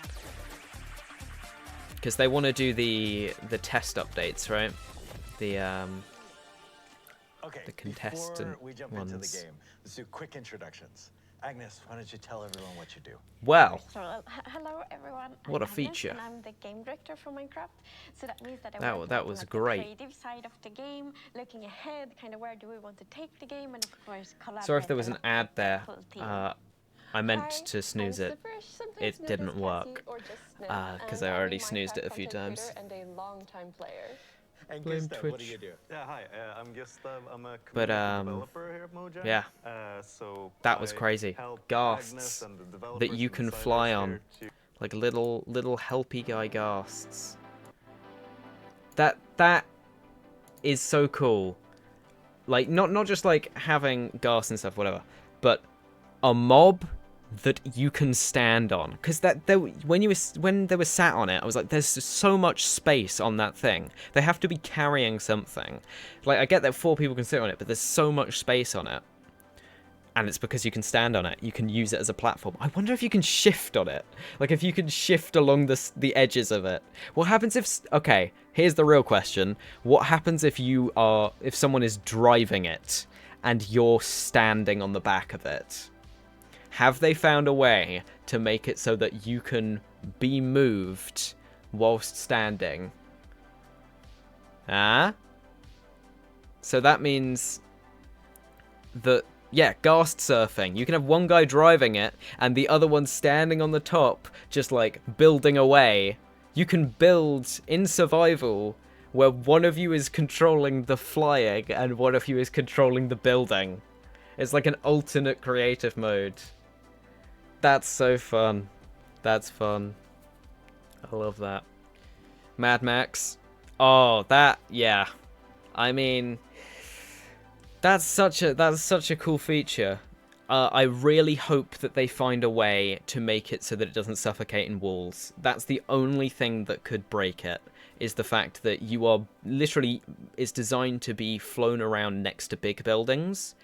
Because they want to do the test updates, right? Okay, The contestant before we jump into the ones. game, let's do quick introductions. Agnes, why don't you tell everyone what you do? Well, Hello everyone. What I'm a Agnes, feature. And I'm the game director for Minecraft. So that means that That work was looking at great. the creative side of the game, looking ahead, kind of where do we want to take the game, and of course collaborate. sorry if there was a an lot ad with the there. full team. I meant to snooze it. It didn't work because I already snoozed it a few times. And a long-time player. And Blame Gustav, what do Twitch. you do? Yeah, hi. I'm Gustav. I'm a But, community developer here at Mojang. yeah. So That was I crazy. help Ghasts Agnes and the that developers you and can designers fly here on, to- like little helpy guy ghasts. That is so cool. Like not just like having ghasts and stuff, whatever, but a mob that you can stand on. Because when they were sat on it, I was like, there's so much space on that thing. They have to be carrying something. Like, I get that 4 people can sit on it, but there's so much space on it. And it's because you can stand on it. You can use it as a platform. I wonder if you can shift on it. Like, if you can shift along the edges of it. What happens if... Okay, here's the real question. What happens if someone is driving it and you're standing on the back of it? Have they found a way to make it so that you can be moved whilst standing? So that means that, yeah, ghast surfing. You can have one guy driving it and the other one standing on the top, just like building away. You can build in survival where one of you is controlling the flying and one of you is controlling the building. It's like an alternate creative mode. That's so fun. That's fun. I love that. Mad Max. Oh, that, yeah. I mean, that's such a cool feature. I really hope that they find a way to make it so that it doesn't suffocate in walls. That's the only thing that could break it, is the fact that you are literally, it's designed to be flown around next to big buildings.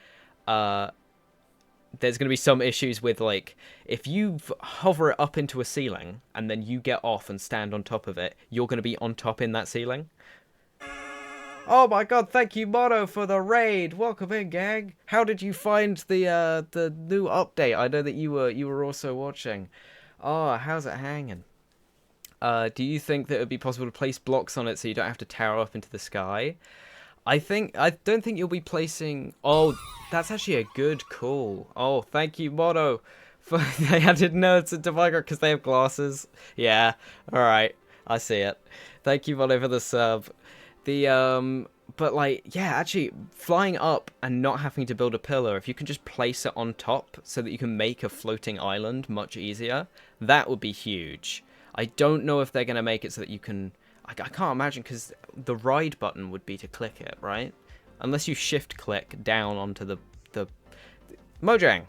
There's going to be some issues with, like, if you hover it up into a ceiling and then you get off and stand on top of it, you're going to be on top in that ceiling. Oh my god, thank you, Mono, for the raid. Welcome in, gang. How did you find the new update? I know that you were also watching. Oh, how's it hanging? Do you think that it would be possible to place blocks on it so you don't have to tower up into the sky? I don't think you'll be placing... Oh, that's actually a good call. Oh, thank you, Mono. I didn't know it's a Divine because they have glasses. Yeah, alright. I see it. Thank you, Mono, for the sub. But like, yeah, actually, flying up and not having to build a pillar, if you can just place it on top so that you can make a floating island much easier, that would be huge. I don't know if they're going to make it so that you can... I can't imagine, because the ride button would be to click it, right? Unless you shift-click down onto the... Mojang!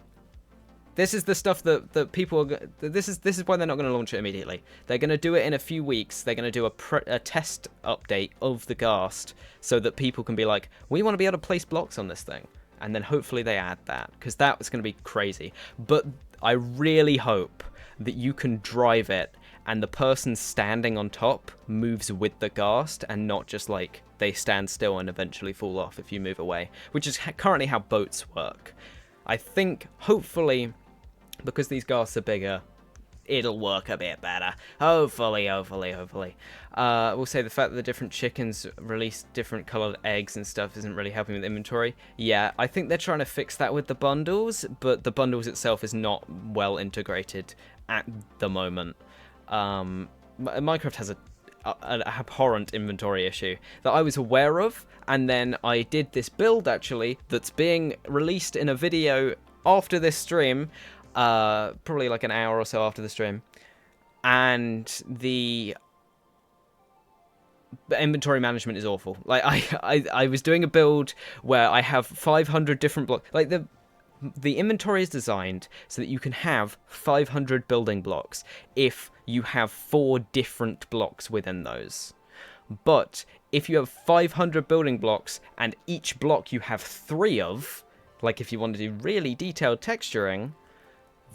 This is the stuff that people are... This is why they're not going to launch it immediately. They're going to do it in a few weeks. They're going to do a test update of the Ghast so that people can be like, we want to be able to place blocks on this thing. And then hopefully they add that, because that was going to be crazy. But I really hope that you can drive it and the person standing on top moves with the Ghast and not just like they stand still and eventually fall off if you move away, which is currently how boats work. I think, hopefully, because these Ghasts are bigger, it'll work a bit better. Hopefully. We'll say the fact that the different chickens release different coloured eggs and stuff isn't really helping with inventory. Yeah, I think they're trying to fix that with the bundles, but the bundles itself is not well integrated at the moment. Minecraft has an abhorrent inventory issue that I was aware of, and then I did this build actually that's being released in a video after this stream, probably like an hour or so after the stream, and the inventory management is awful. Like I was doing a build where I have 500 different blocks. Like the inventory is designed so that you can have 500 building blocks if you have 4 different blocks within those. But if you have 500 building blocks and each block you have 3 of, like if you want to do really detailed texturing,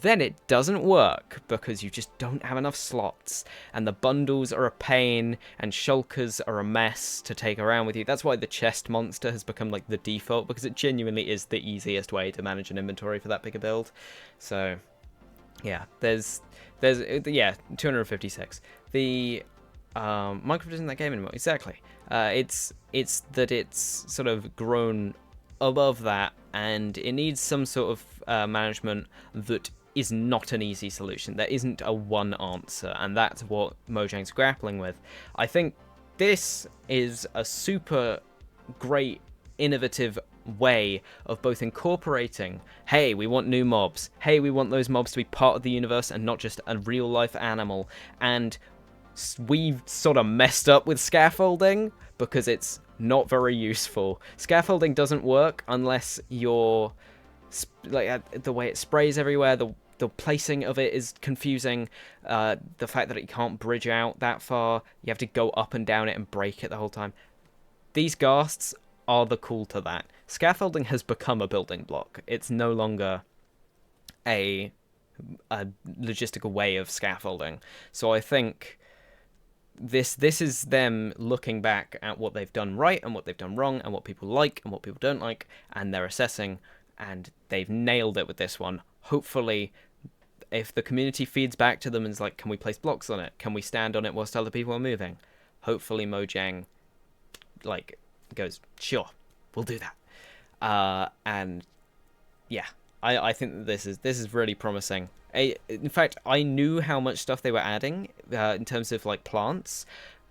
then it doesn't work because you just don't have enough slots, and the bundles are a pain, and shulkers are a mess to take around with you. That's why the chest monster has become like the default, because it genuinely is the easiest way to manage an inventory for that bigger build. So yeah, there's 256. The Minecraft isn't that game anymore. Exactly. It's that it's sort of grown above that, and it needs some sort of management that is not an easy solution. There isn't a one answer, and that's what Mojang's grappling with. I think this is a super great, innovative way of both incorporating, hey, we want new mobs, hey, we want those mobs to be part of the universe and not just a real-life animal, and we've sort of messed up with scaffolding because it's not very useful. Scaffolding doesn't work unless you're like the way it sprays everywhere, the placing of it is confusing, the fact that it can't bridge out that far, you have to go up and down it and break it the whole time. These ghasts are the cool to that. Scaffolding has become a building block. It's no longer a logistical way of scaffolding. So I think this is them looking back at what they've done right and what they've done wrong and what people like and what people don't like, and they're assessing, and they've nailed it with this one. Hopefully, if the community feeds back to them and is like, can we place blocks on it? Can we stand on it whilst other people are moving? Hopefully Mojang like goes, sure, we'll do that. And yeah, I think that this is really promising. In fact, I knew how much stuff they were adding in terms of like plants,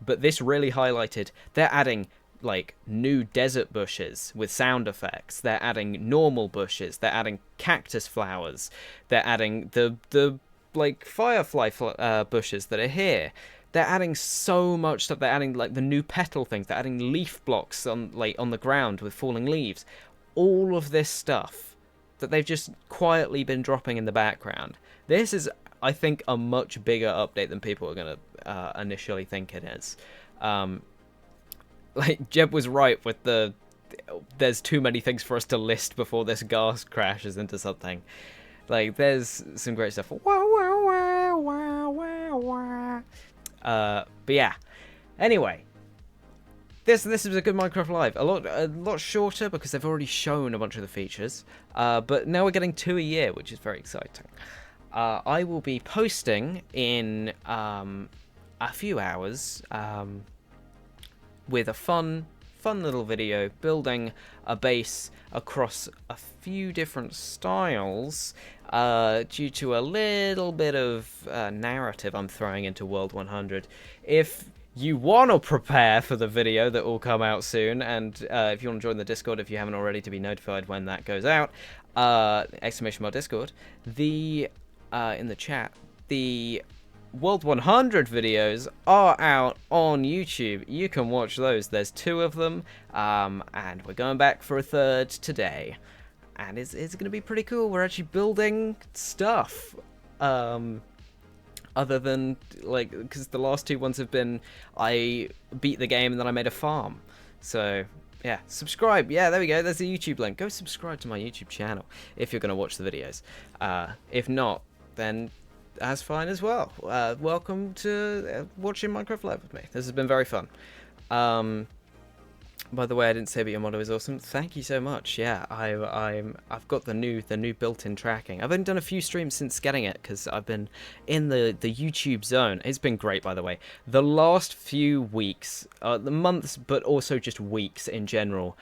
but this really highlighted they're adding like new desert bushes with sound effects. They're adding normal bushes. They're adding cactus flowers. They're adding the like firefly bushes that are here. They're adding so much stuff. They're adding like the new petal things. They're adding leaf blocks on the ground with falling leaves. All of this stuff that they've just quietly been dropping in the background. This is, I think, a much bigger update than people are going to initially think it is. Like, Jeb was right with there's too many things for us to list before this gas crashes into something. Like, there's some great stuff. Wow, wow, wow, wow, wow, wow. But yeah. Anyway, this was a good Minecraft Live. A lot shorter because they've already shown a bunch of the features. But now we're getting 2 a year, which is very exciting. I will be posting in a few hours with a fun little video building a base across a few different styles due to a little bit of narrative I'm throwing into World 100. If you want to prepare for the video that will come out soon, and if you want to join the Discord if you haven't already to be notified when that goes out, !Discord, in the chat, the World 100 videos are out on YouTube. You can watch those. There's 2 of them, and we're going back for a 3rd today. And it's going to be pretty cool. We're actually building stuff. Other than, like, because the last 2 ones have been, I beat the game and then I made a farm. So, yeah, subscribe. Yeah, there we go. There's the YouTube link. Go subscribe to my YouTube channel if you're going to watch the videos. If not, then that's fine as well. Welcome to watching Minecraft Live with me. This has been very fun. By the way, I didn't say, but your motto is awesome. Thank you so much. Yeah, I've got the new built-in tracking. I've only done a few streams since getting it because I've been in the YouTube zone. It's been great, by the way. The last few weeks, the months, but also just weeks in general,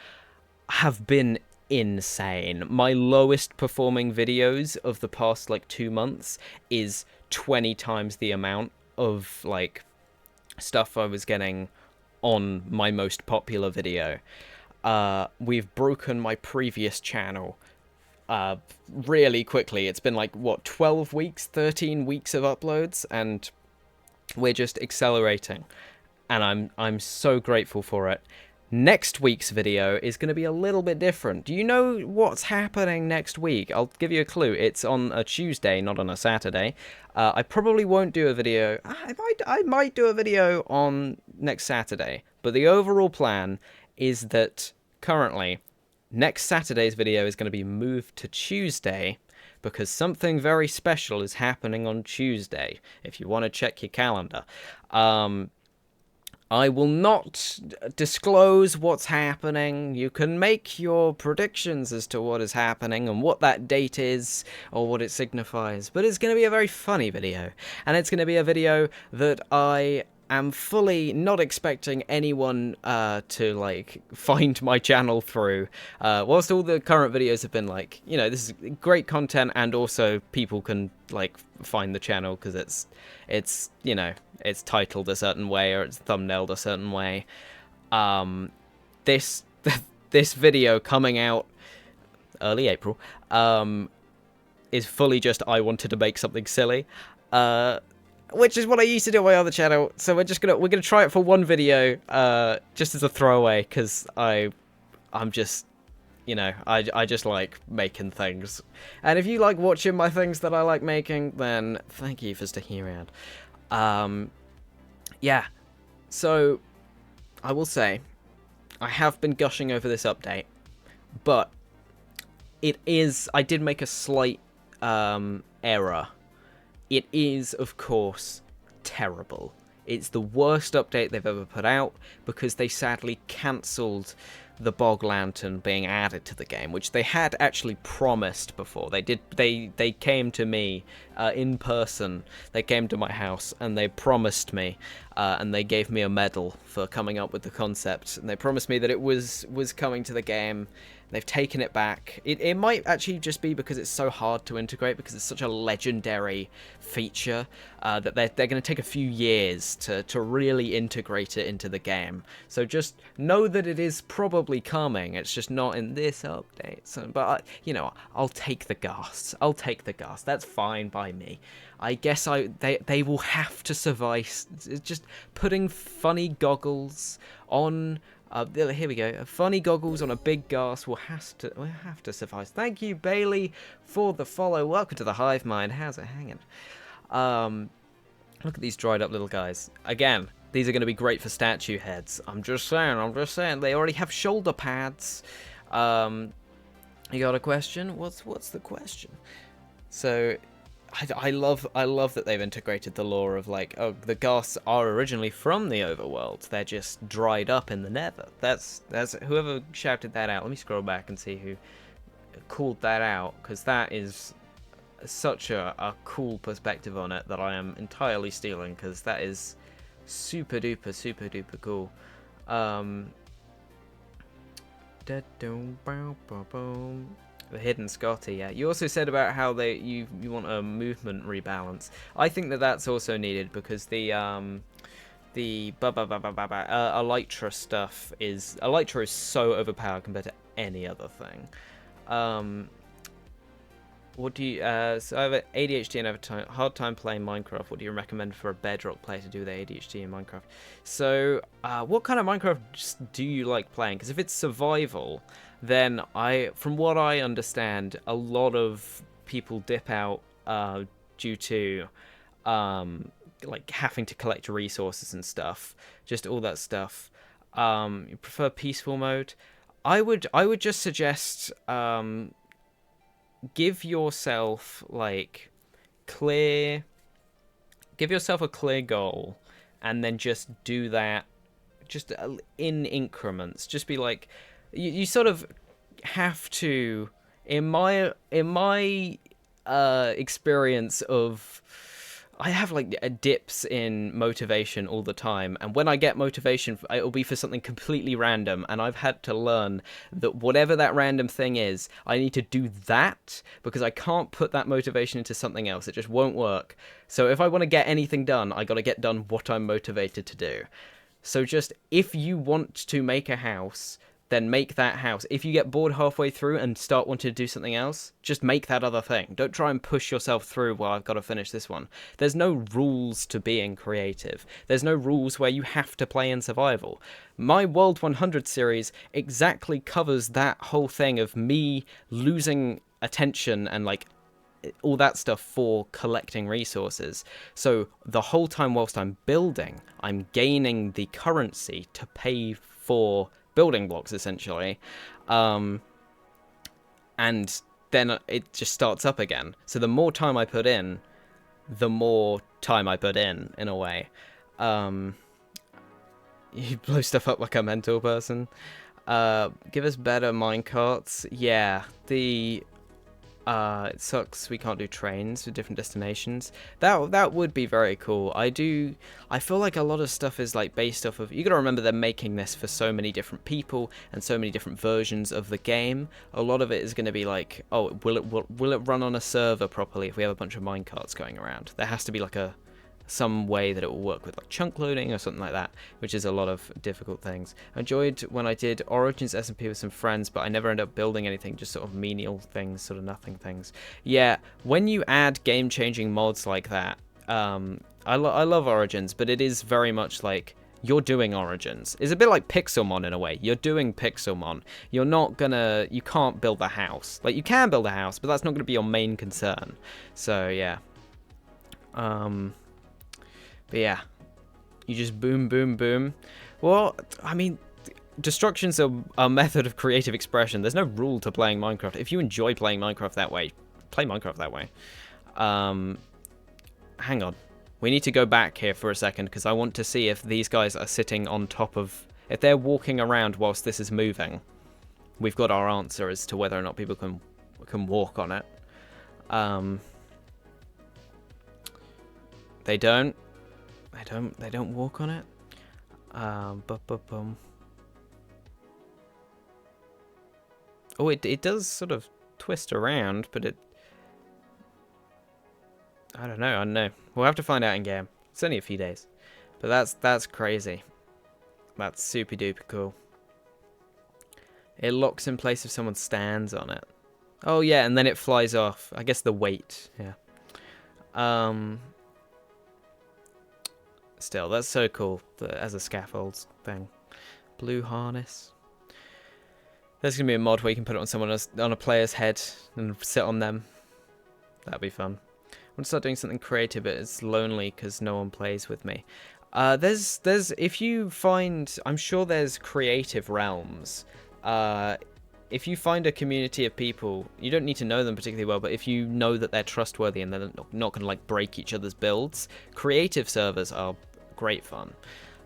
have been insane. My lowest performing videos of the past like 2 months is 20 times the amount of like stuff I was getting on my most popular video. We've broken my previous channel really quickly. It's been like, what, 12 weeks, 13 weeks of uploads, and we're just accelerating. And I'm so grateful for it. Next week's video is going to be a little bit different. Do you know what's happening next week? I'll give you a clue. It's on a Tuesday, not on a Saturday. I probably won't do a video. I might do a video on next Saturday. But the overall plan is that currently, next Saturday's video is going to be moved to Tuesday because something very special is happening on Tuesday, if you want to check your calendar. I will not disclose what's happening. You can make your predictions as to what is happening and what that date is or what it signifies. But it's going to be a very funny video. And it's going to be a video that I am fully not expecting anyone to like find my channel through. Whilst all the current videos have been like, you know, this is great content, and also people can like find the channel because it's you know, it's titled a certain way or it's thumbnailed a certain way. This this video coming out early April is fully just I wanted to make something silly. Which is what I used to do on my other channel. So we're gonna try it for one video, just as a throwaway, because I'm just, you know, I just like making things. And if you like watching my things that I like making, then thank you for sticking around. Yeah. So I will say, I have been gushing over this update, but I did make a slight error. It is, of course, terrible. It's the worst update they've ever put out because they sadly cancelled the Bog Lantern being added to the game, which they had actually promised before. They came to me in person. They came to my house and they promised me, and they gave me a medal for coming up with the concept. And they promised me that it was coming to the game. They've taken it back. It might actually just be because it's so hard to integrate, because it's such a legendary feature that they're going to take a few years to really integrate it into the game. So just know that it is probably coming. It's just not in this update. So, but you know, I'll take the gas. I'll take the gas. That's fine by me. I guess they will have to suffice. Just putting funny goggles on. Here we go. Funny goggles on a big gas will have to suffice. Thank you, Bailey, for the follow. Welcome to the hive mind. How's it hanging? Look at these dried up little guys. Again, these are going to be great for statue heads. I'm just saying. They already have shoulder pads. You got a question? What's the question? So, I love that they've integrated the lore of like, oh, the ghasts are originally from the overworld. They're just dried up in the nether. That's whoever shouted that out. Let me scroll back and see who called that out, because that is such a cool perspective on it that I am entirely stealing, because that is super duper cool. The hidden Scotty, yeah. You also said about how you want a movement rebalance. I think that's also needed because the Elytra stuff is so overpowered compared to any other thing. What do you so I have ADHD and I have a hard time playing Minecraft. What do you recommend for a Bedrock player to do with ADHD in Minecraft? So what kind of Minecraft do you like playing? Because if it's survival, then from what I understand, a lot of people dip out due to like having to collect resources and stuff, just all that stuff. You prefer peaceful mode? I would just suggest give yourself a clear goal, and then just do that just in increments. Just be like, you sort of have to, in my experience of, I have like dips in motivation all the time, and when I get motivation, it'll be for something completely random, and I've had to learn that whatever that random thing is, I need to do that, because I can't put that motivation into something else. It just won't work. So if I want to get anything done, I got to get done what I'm motivated to do. So just, if you want to make a house, then make that house. If you get bored halfway through and start wanting to do something else, just make that other thing. Don't try and push yourself through, well, I've got to finish this one. There's no rules to being creative. There's no rules where you have to play in survival. My World 100 series exactly covers that whole thing of me losing attention and like all that stuff for collecting resources. So the whole time whilst I'm building, I'm gaining the currency to pay for building blocks, essentially, and then it just starts up again. So the more time I put in, the more time I put in a way. You blow stuff up like a mental person. Give us better minecarts. Yeah, It sucks we can't do trains with different destinations. That would be very cool. I feel like a lot of stuff is like based off of, you gotta remember they're making this for so many different people and so many different versions of the game. A lot of it is going to be like, oh, will it run on a server properly if we have a bunch of minecarts going around? There has to be like some way that it will work with like chunk loading or something like that, which is a lot of difficult things. I enjoyed when I did Origins SMP with some friends, but I never ended up building anything, just sort of menial things, sort of nothing things. Yeah, when you add game-changing mods like that, I love Origins, but it is very much like you're doing Origins. It's a bit like Pixelmon in a way. You're doing Pixelmon. You can't build a house. Like, you can build a house, but that's not going to be your main concern. So, yeah. But yeah, you just boom, boom, boom. Well, I mean, destruction's a method of creative expression. There's no rule to playing Minecraft. If you enjoy playing Minecraft that way, play Minecraft that way. Hang on. We need to go back here for a second, because I want to see if these guys are sitting on top of... If they're walking around whilst this is moving, we've got our answer as to whether or not people can walk on it. They don't. They don't walk on it. Oh, it does sort of twist around, but I don't know. We'll have to find out in game. It's only a few days, but that's crazy. That's super duper cool. It locks in place if someone stands on it. Oh yeah, and then it flies off. I guess the weight. Yeah. Still, that's so cool as a scaffold thing. Blue harness. There's gonna be a mod where you can put it on someone else, on a player's head and sit on them. That'd be fun. I want to start doing something creative, but it's lonely because no one plays with me. There's if you find, I'm sure there's creative realms. If you find a community of people, you don't need to know them particularly well, but if you know that they're trustworthy and they're not gonna like break each other's builds, creative servers are great fun.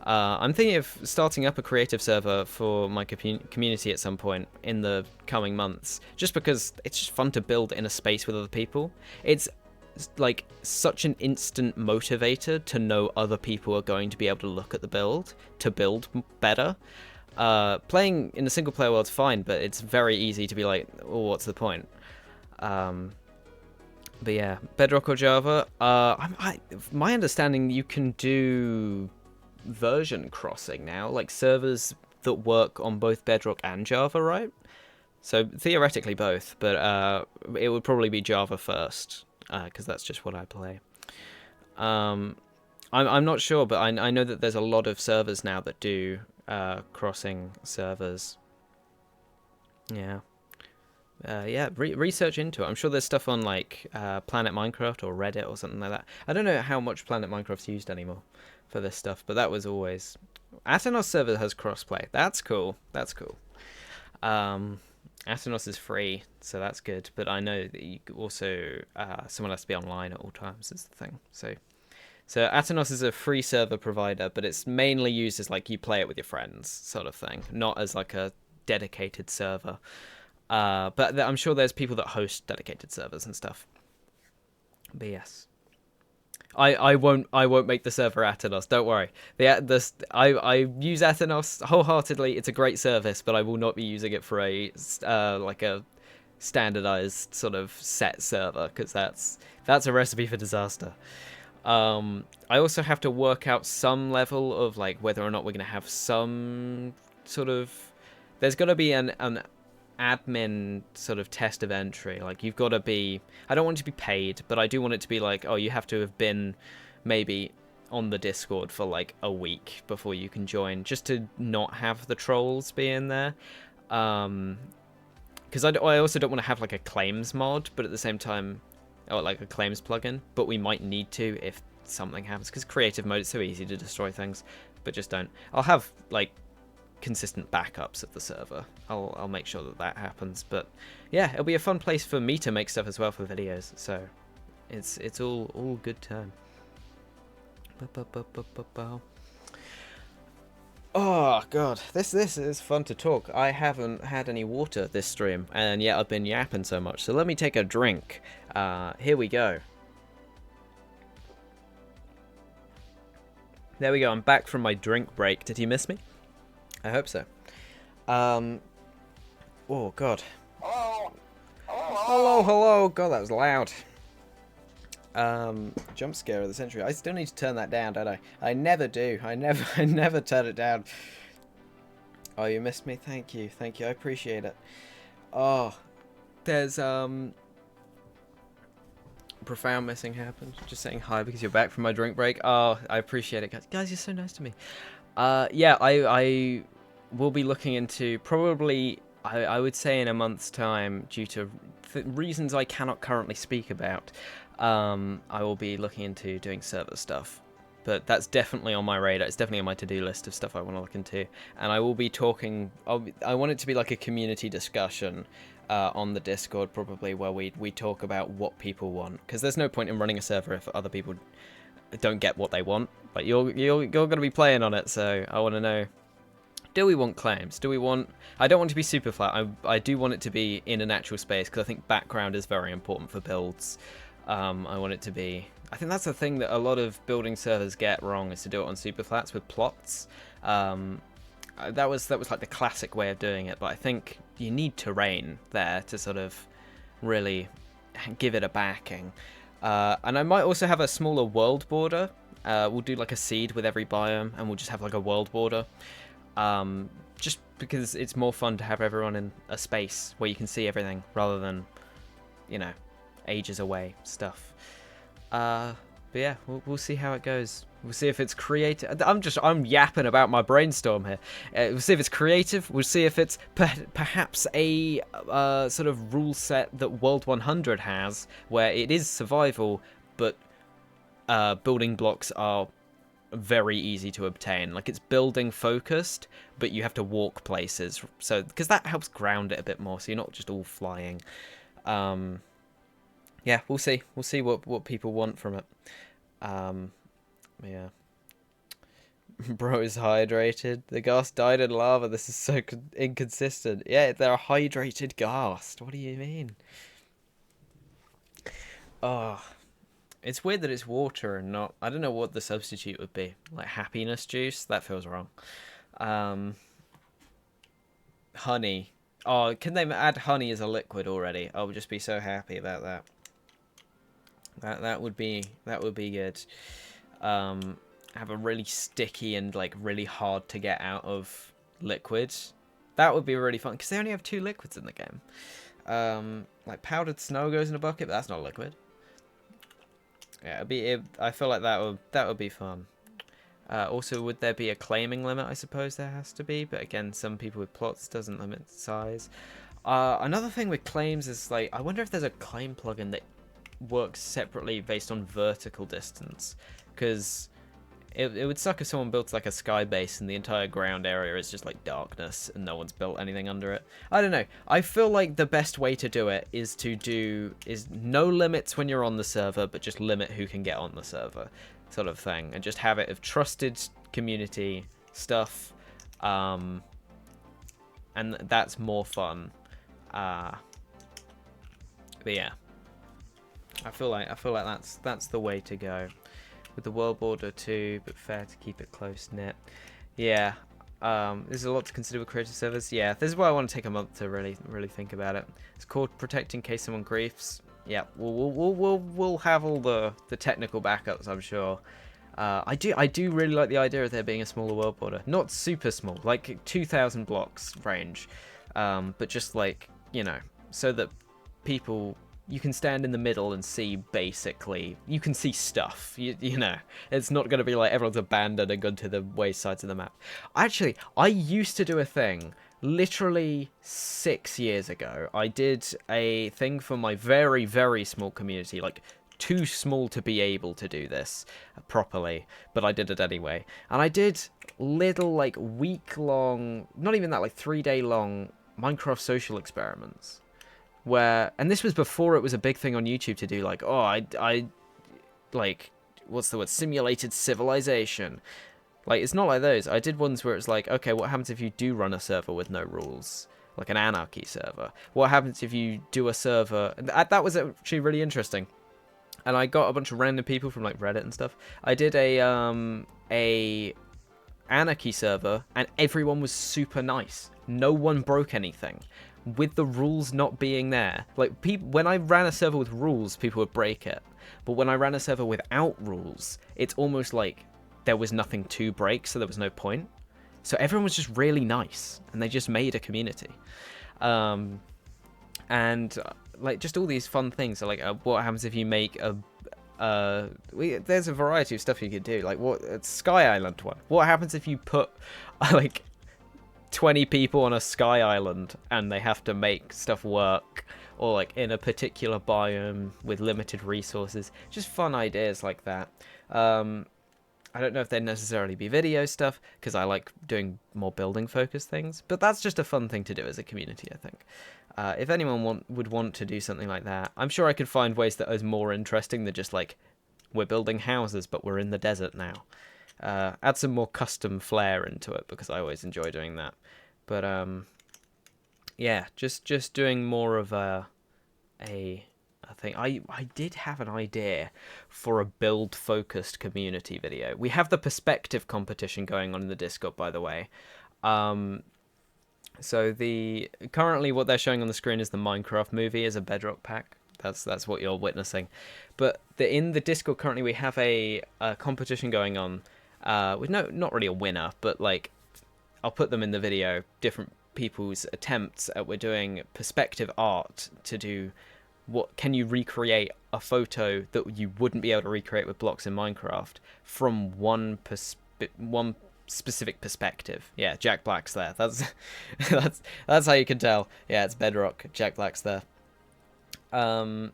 I'm thinking of starting up a creative server for my community at some point in the coming months, just because it's just fun to build in a space with other people. It's like such an instant motivator to know other people are going to be able to look at the build to build better. Playing in a single player world's fine, but it's very easy to be like, oh, what's the point? But yeah, Bedrock or Java. My understanding, you can do version crossing now, like servers that work on both Bedrock and Java, right? So theoretically both, but it would probably be Java first, because that's just what I play. I'm not sure, but I know that there's a lot of servers now that do crossing servers. Yeah. Yeah, research into it. I'm sure there's stuff on like Planet Minecraft or Reddit or something like that. I don't know how much Planet Minecraft's used anymore for this stuff, but that was always... Atenos server has crossplay. That's cool. That's cool. Atenos is free, so that's good. But I know that you also someone has to be online at all times is the thing. So Atenos is a free server provider, but it's mainly used as like you play it with your friends sort of thing, not as like a dedicated server. But I'm sure there's people that host dedicated servers and stuff. But yes, I won't make the server Atenos. Don't worry. I use Atenos wholeheartedly. It's a great service, but I will not be using it for a like a standardized sort of set server, because that's a recipe for disaster. I also have to work out some level of like whether or not we're gonna have some sort of. There's got to be an admin sort of test of entry. Like, you've got to be, I don't want it to be paid, but I do want it to be like, oh, you have to have been maybe on the Discord for like a week before you can join, just to not have the trolls be in there. Because I also don't want to have like a claims mod, but at the same time, or like a claims plugin, but we might need to if something happens, because creative mode, it's so easy to destroy things, but just don't. I'll have like consistent backups of the server. I'll make sure that happens. But yeah, it'll be a fun place for me to make stuff as well for videos, so it's all good time. Oh god, this is fun to talk. I haven't had any water this stream, and yet I've been yapping so much. So let me take a drink. Here we go. There we go. I'm back from my drink break. Did you miss me? I hope so. Oh god. Hello. God, that was loud. Jump scare of the century. I still need to turn that down, don't I? I never do. I never turn it down. Oh, you missed me? Thank you. I appreciate it. Oh, there's profound missing happened. Just saying hi because you're back from my drink break. Oh, I appreciate it, guys. Guys, you're so nice to me. Yeah, I will be looking into probably, I would say in a month's time, due to reasons I cannot currently speak about. I will be looking into doing server stuff, but that's definitely on my radar. It's definitely on my to-do list of stuff I want to look into, and I will be talking. I want it to be like a community discussion on the Discord, probably, where we talk about what people want, because there's no point in running a server if other people don't get what they want. But you're going to be playing on it, so I want to know. Do we want claims? Do we want... I don't want it to be super flat. I do want it to be in an actual space, because I think background is very important for builds. I want it to be... I think that's the thing that a lot of building servers get wrong, is to do it on super flats with plots. That was like the classic way of doing it, but I think you need terrain there to sort of really give it a backing. And I might also have a smaller world border. We'll do like a seed with every biome, and we'll just have like a world border. Just because it's more fun to have everyone in a space where you can see everything, rather than, you know, ages away stuff. But yeah, we'll see how it goes. We'll see if it's creative. I'm yapping about my brainstorm here. We'll see if it's creative. We'll see if it's perhaps a sort of rule set that World 100 has, where it is survival, but building blocks are very easy to obtain. Like, it's building focused, but you have to walk places. So, because that helps ground it a bit more, so you're not just all flying. Yeah, we'll see. We'll see what people want from it. Yeah. Bro is hydrated. The ghast died in lava. This is so inconsistent. Yeah, they're a hydrated ghast. What do you mean? Oh, it's weird that it's water and not... I don't know what the substitute would be. Like happiness juice? That feels wrong. Honey. Oh, can they add honey as a liquid already? I would just be so happy about that. That would be good. Have a really sticky and like really hard to get out of liquid. That would be really fun, because they only have 2 liquids in the game. Like powdered snow goes in a bucket, but that's not a liquid. Yeah, I feel like that would be fun. Also, would there be a claiming limit? I suppose there has to be, but again, some people with plots doesn't limit size. Another thing with claims is, like, I wonder if there's a claim plugin that works separately based on vertical distance, because it would suck if someone built like a sky base and the entire ground area is just like darkness and no one's built anything under it. I don't know. I feel like the best way to do it is no limits when you're on the server, but just limit who can get on the server, sort of thing, and just have it of trusted community stuff, and that's more fun. But yeah, I feel like that's the way to go. With the world border too, but fair to keep it close knit. Yeah, there's a lot to consider with creative servers. Yeah, this is why I want to take a month to really think about it. It's called Protect in case someone griefs. Yeah, we'll have all the technical backups, I'm sure. I do really like the idea of there being a smaller world border, not super small, like 2,000 blocks range, but just like, you know, so that people. You can stand in the middle and see, basically, you can see stuff, you know, it's not going to be like everyone's abandoned and gone to the waysides of the map. Actually, I used to do a thing, literally 6 years ago. I did a thing for my very, very small community, like, too small to be able to do this properly, but I did it anyway. And I did little, like, week-long, not even that, like, 3-day-long Minecraft social experiments. And this was before it was a big thing on YouTube to do, like, oh, I like, what's the word, simulated civilization. Like, it's not like those. I did ones where it's like, okay, what happens if you do run a server with no rules? Like an anarchy server. What happens if you do a server... That was actually really interesting. And I got a bunch of random people from like Reddit and stuff. I did a anarchy server, and everyone was super nice. No one broke anything. With the rules not being there. Like, when I ran a server with rules, people would break it. But when I ran a server without rules, it's almost like there was nothing to break, so there was no point. So everyone was just really nice, and they just made a community. Like, just all these fun things. So, like, what happens if you make there's a variety of stuff you could do. Like, Sky Island one. What happens if you put, like, 20 people on a Sky Island, and they have to make stuff work? Or, like, in a particular biome with limited resources. Just fun ideas like that. I don't know if they'd necessarily be video stuff, because I like doing more building-focused things. But that's just a fun thing to do as a community, I think. If anyone would want to do something like that, I'm sure I could find ways that are more interesting than just, like, we're building houses, but we're in the desert now. Add some more custom flair into it, because I always enjoy doing that. But, yeah, just doing more of I think I did have an idea for a build-focused community video. We have the perspective competition going on in the Discord, by the way. So currently what they're showing on the screen is the Minecraft movie as a Bedrock pack. That's what you're witnessing. But in the Discord currently we have a competition going on with not really a winner, but like I'll put them in the video. Different people's attempts at we're doing perspective art to do. What can you recreate a photo that you wouldn't be able to recreate with blocks in Minecraft from one specific perspective? Yeah, Jack Black's there. That's how you can tell. Yeah, it's Bedrock. Jack Black's there. But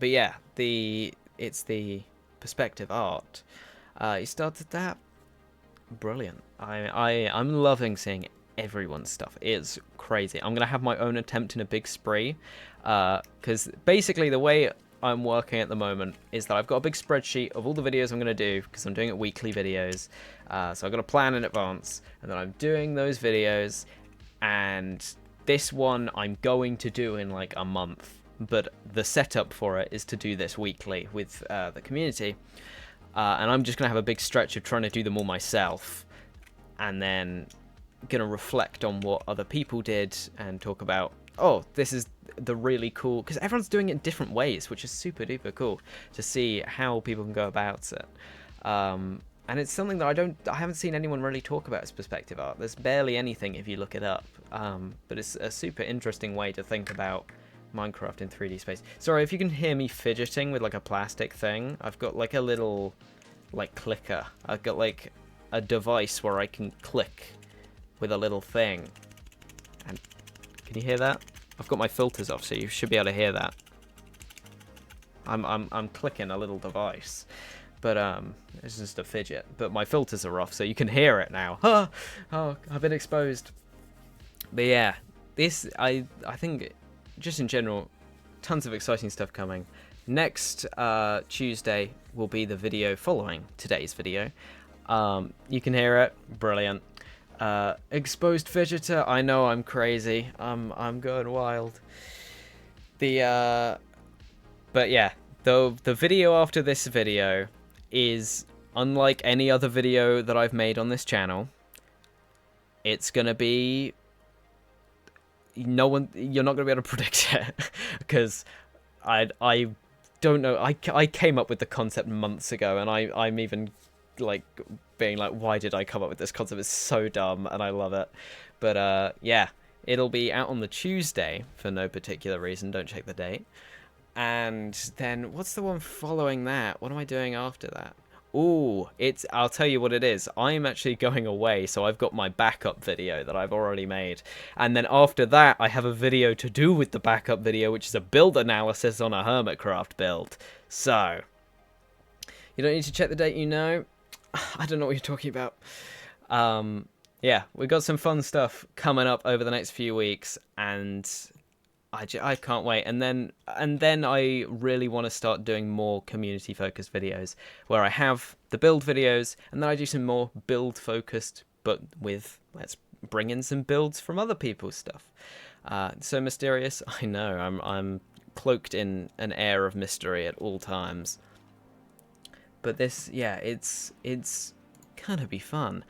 yeah, it's the perspective art. You started that. Brilliant. I'm loving seeing everyone's stuff. It's crazy. I'm gonna have my own attempt in a big spree, because basically the way I'm working at the moment is that I've got a big spreadsheet of all the videos I'm gonna do, because I'm doing it weekly videos. So I've got a plan in advance, and then I'm doing those videos, and this one I'm going to do in like a month, but the setup for it is to do this weekly with the community, and I'm just gonna have a big stretch of trying to do them all myself, and then gonna reflect on what other people did and talk about, oh, this is the really cool, because everyone's doing it in different ways, which is super duper cool to see how people can go about it. And it's something that I haven't seen anyone really talk about as perspective art. There's barely anything if you look it up, but it's a super interesting way to think about Minecraft in 3D space. Sorry if you can hear me fidgeting with like a plastic thing. I've got like a little like clicker. I've got like a device where I can click with a little thing. And can you hear that? I've got my filters off, so you should be able to hear that. I'm clicking a little device, but it's just a fidget. But my filters are off, so you can hear it now. Oh, I've been exposed. But yeah, this I think just in general, tons of exciting stuff coming. Next Tuesday will be the video following today's video. You can hear it. Brilliant. Exposed fidgeter. I know I'm crazy. I'm going wild. But yeah, the video after this video is unlike any other video that I've made on this channel. It's gonna be you're not gonna be able to predict it because I don't know. I came up with the concept months ago, and I'm even like being like, why did I come up with this concept? It's so dumb, and I love it. But yeah, it'll be out on the Tuesday for no particular reason. Don't check the date. And then what's the one following that? What am I doing after that? Ooh, I'll tell you what it is. I'm actually going away, so I've got my backup video that I've already made. And then after that, I have a video to do with the backup video, which is a build analysis on a Hermitcraft build. So, you don't need to check the date, you know? I don't know what you're talking about. Yeah, we've got some fun stuff coming up over the next few weeks, and I can't wait. And then I really want to start doing more community focused videos where I have the build videos and then I do some more build focused, but with let's bring in some builds from other people's stuff. So mysterious. I know I'm cloaked in an air of mystery at all times. But this, yeah, it's gonna be fun.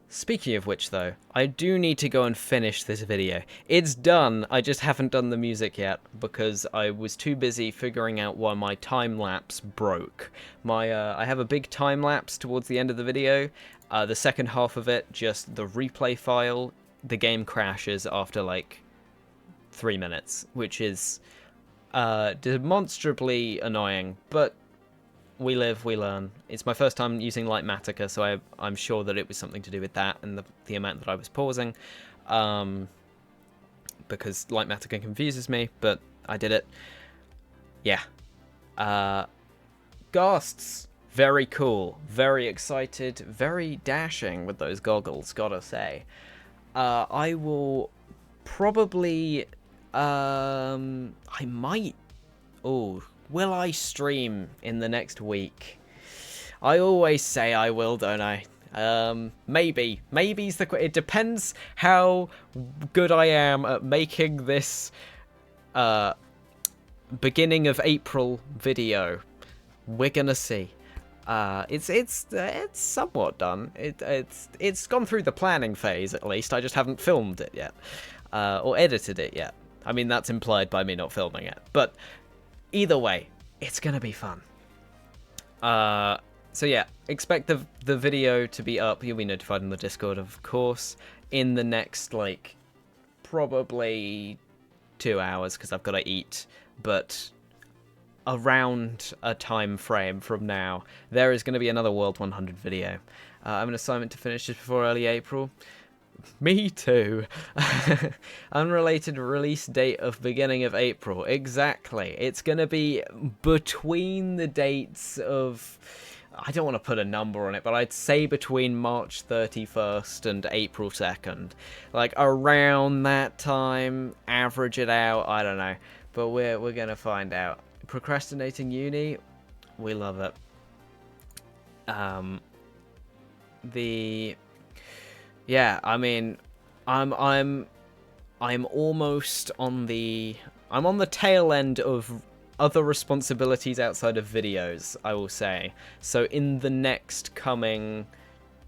Speaking of which, though, I do need to go and finish this video. It's done, I just haven't done the music yet, because I was too busy figuring out why my time-lapse broke. I have a big time-lapse towards the end of the video. The second half of it, just the replay file, the game crashes after, like, 3 minutes, which is demonstrably annoying, but we live, we learn. It's my first time using Lightmatica, so I'm sure that it was something to do with that and the amount that I was pausing. Because Lightmatica confuses me, but I did it. Yeah. Ghosts. Very cool. Very excited. Very dashing with those goggles, gotta say. I will probably... I might... Oh... Will I stream in the next week? I always say I will, don't I? Maybe. Maybe's the... It depends how good I am at making this beginning of April video. We're gonna see. It's somewhat done. It's gone through the planning phase at least. I just haven't filmed it yet, or edited it yet. I mean, that's implied by me not filming it, but. Either way, it's gonna be fun. So yeah, expect the video to be up. You'll be notified in the Discord, of course, in the next, like, probably 2 hours, because I've got to eat. But around a time frame from now, there is going to be another World 100 video. I have an assignment to finish just before early April. Me too. Unrelated release date of beginning of April. Exactly. It's going to be between the dates of... I don't want to put a number on it, but I'd say between March 31st and April 2nd. Like, around that time, average it out, I don't know. But we're going to find out. Procrastinating uni, we love it. Yeah, I mean, I'm almost on the... I'm on the tail end of other responsibilities outside of videos, I will say. So in the next coming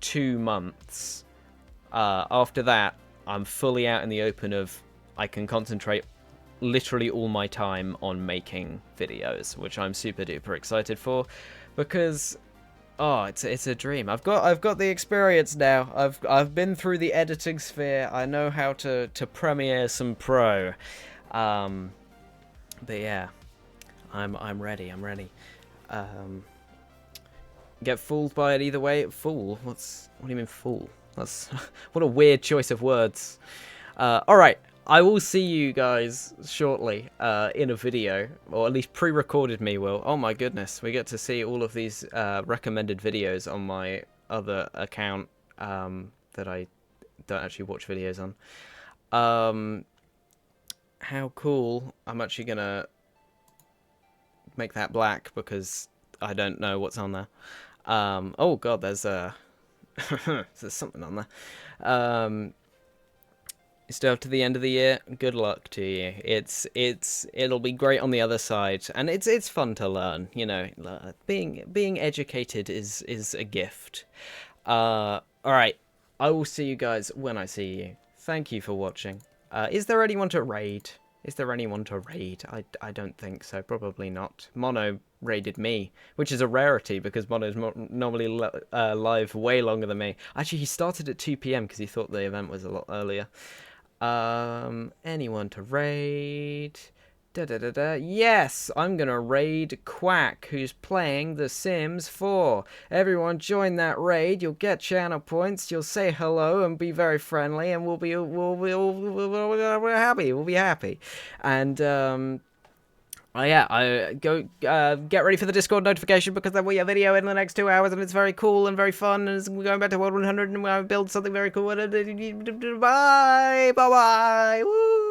2 months, after that, I'm fully out in the open of... I can concentrate literally all my time on making videos, which I'm super duper excited for, because... Oh, it's a dream. I've got the experience now. I've been through the editing sphere. I know how to premiere some pro. But yeah, I'm ready. I'm ready. Get fooled by it either way. Fool? What do you mean fool? That's what a weird choice of words. All right. I will see you guys shortly in a video, or at least pre-recorded me will. Oh my goodness, we get to see all of these recommended videos on my other account that I don't actually watch videos on. How cool. I'm actually going to make that black because I don't know what's on there. Oh god, there's something on there. Still up to the end of the year. Good luck to you. It'll be great on the other side, and it's fun to learn. You know, being educated is a gift. All right, I will see you guys when I see you. Thank you for watching. Is there anyone to raid? I don't think so. Probably not. Mono raided me, which is a rarity because Mono's normally live way longer than me. Actually, he started at 2 PM because he thought the event was a lot earlier. Anyone to raid? Yes, I'm gonna raid Quack, who's playing The Sims 4. Everyone join that raid. You'll get channel points. You'll say hello and be very friendly, and we'll be happy. We'll be happy. And yeah, get ready for the Discord notification because there will be a video in the next 2 hours, and it's very cool and very fun, and we're going back to World 100, and we're going to build something very cool. Bye! Bye-bye! Woo!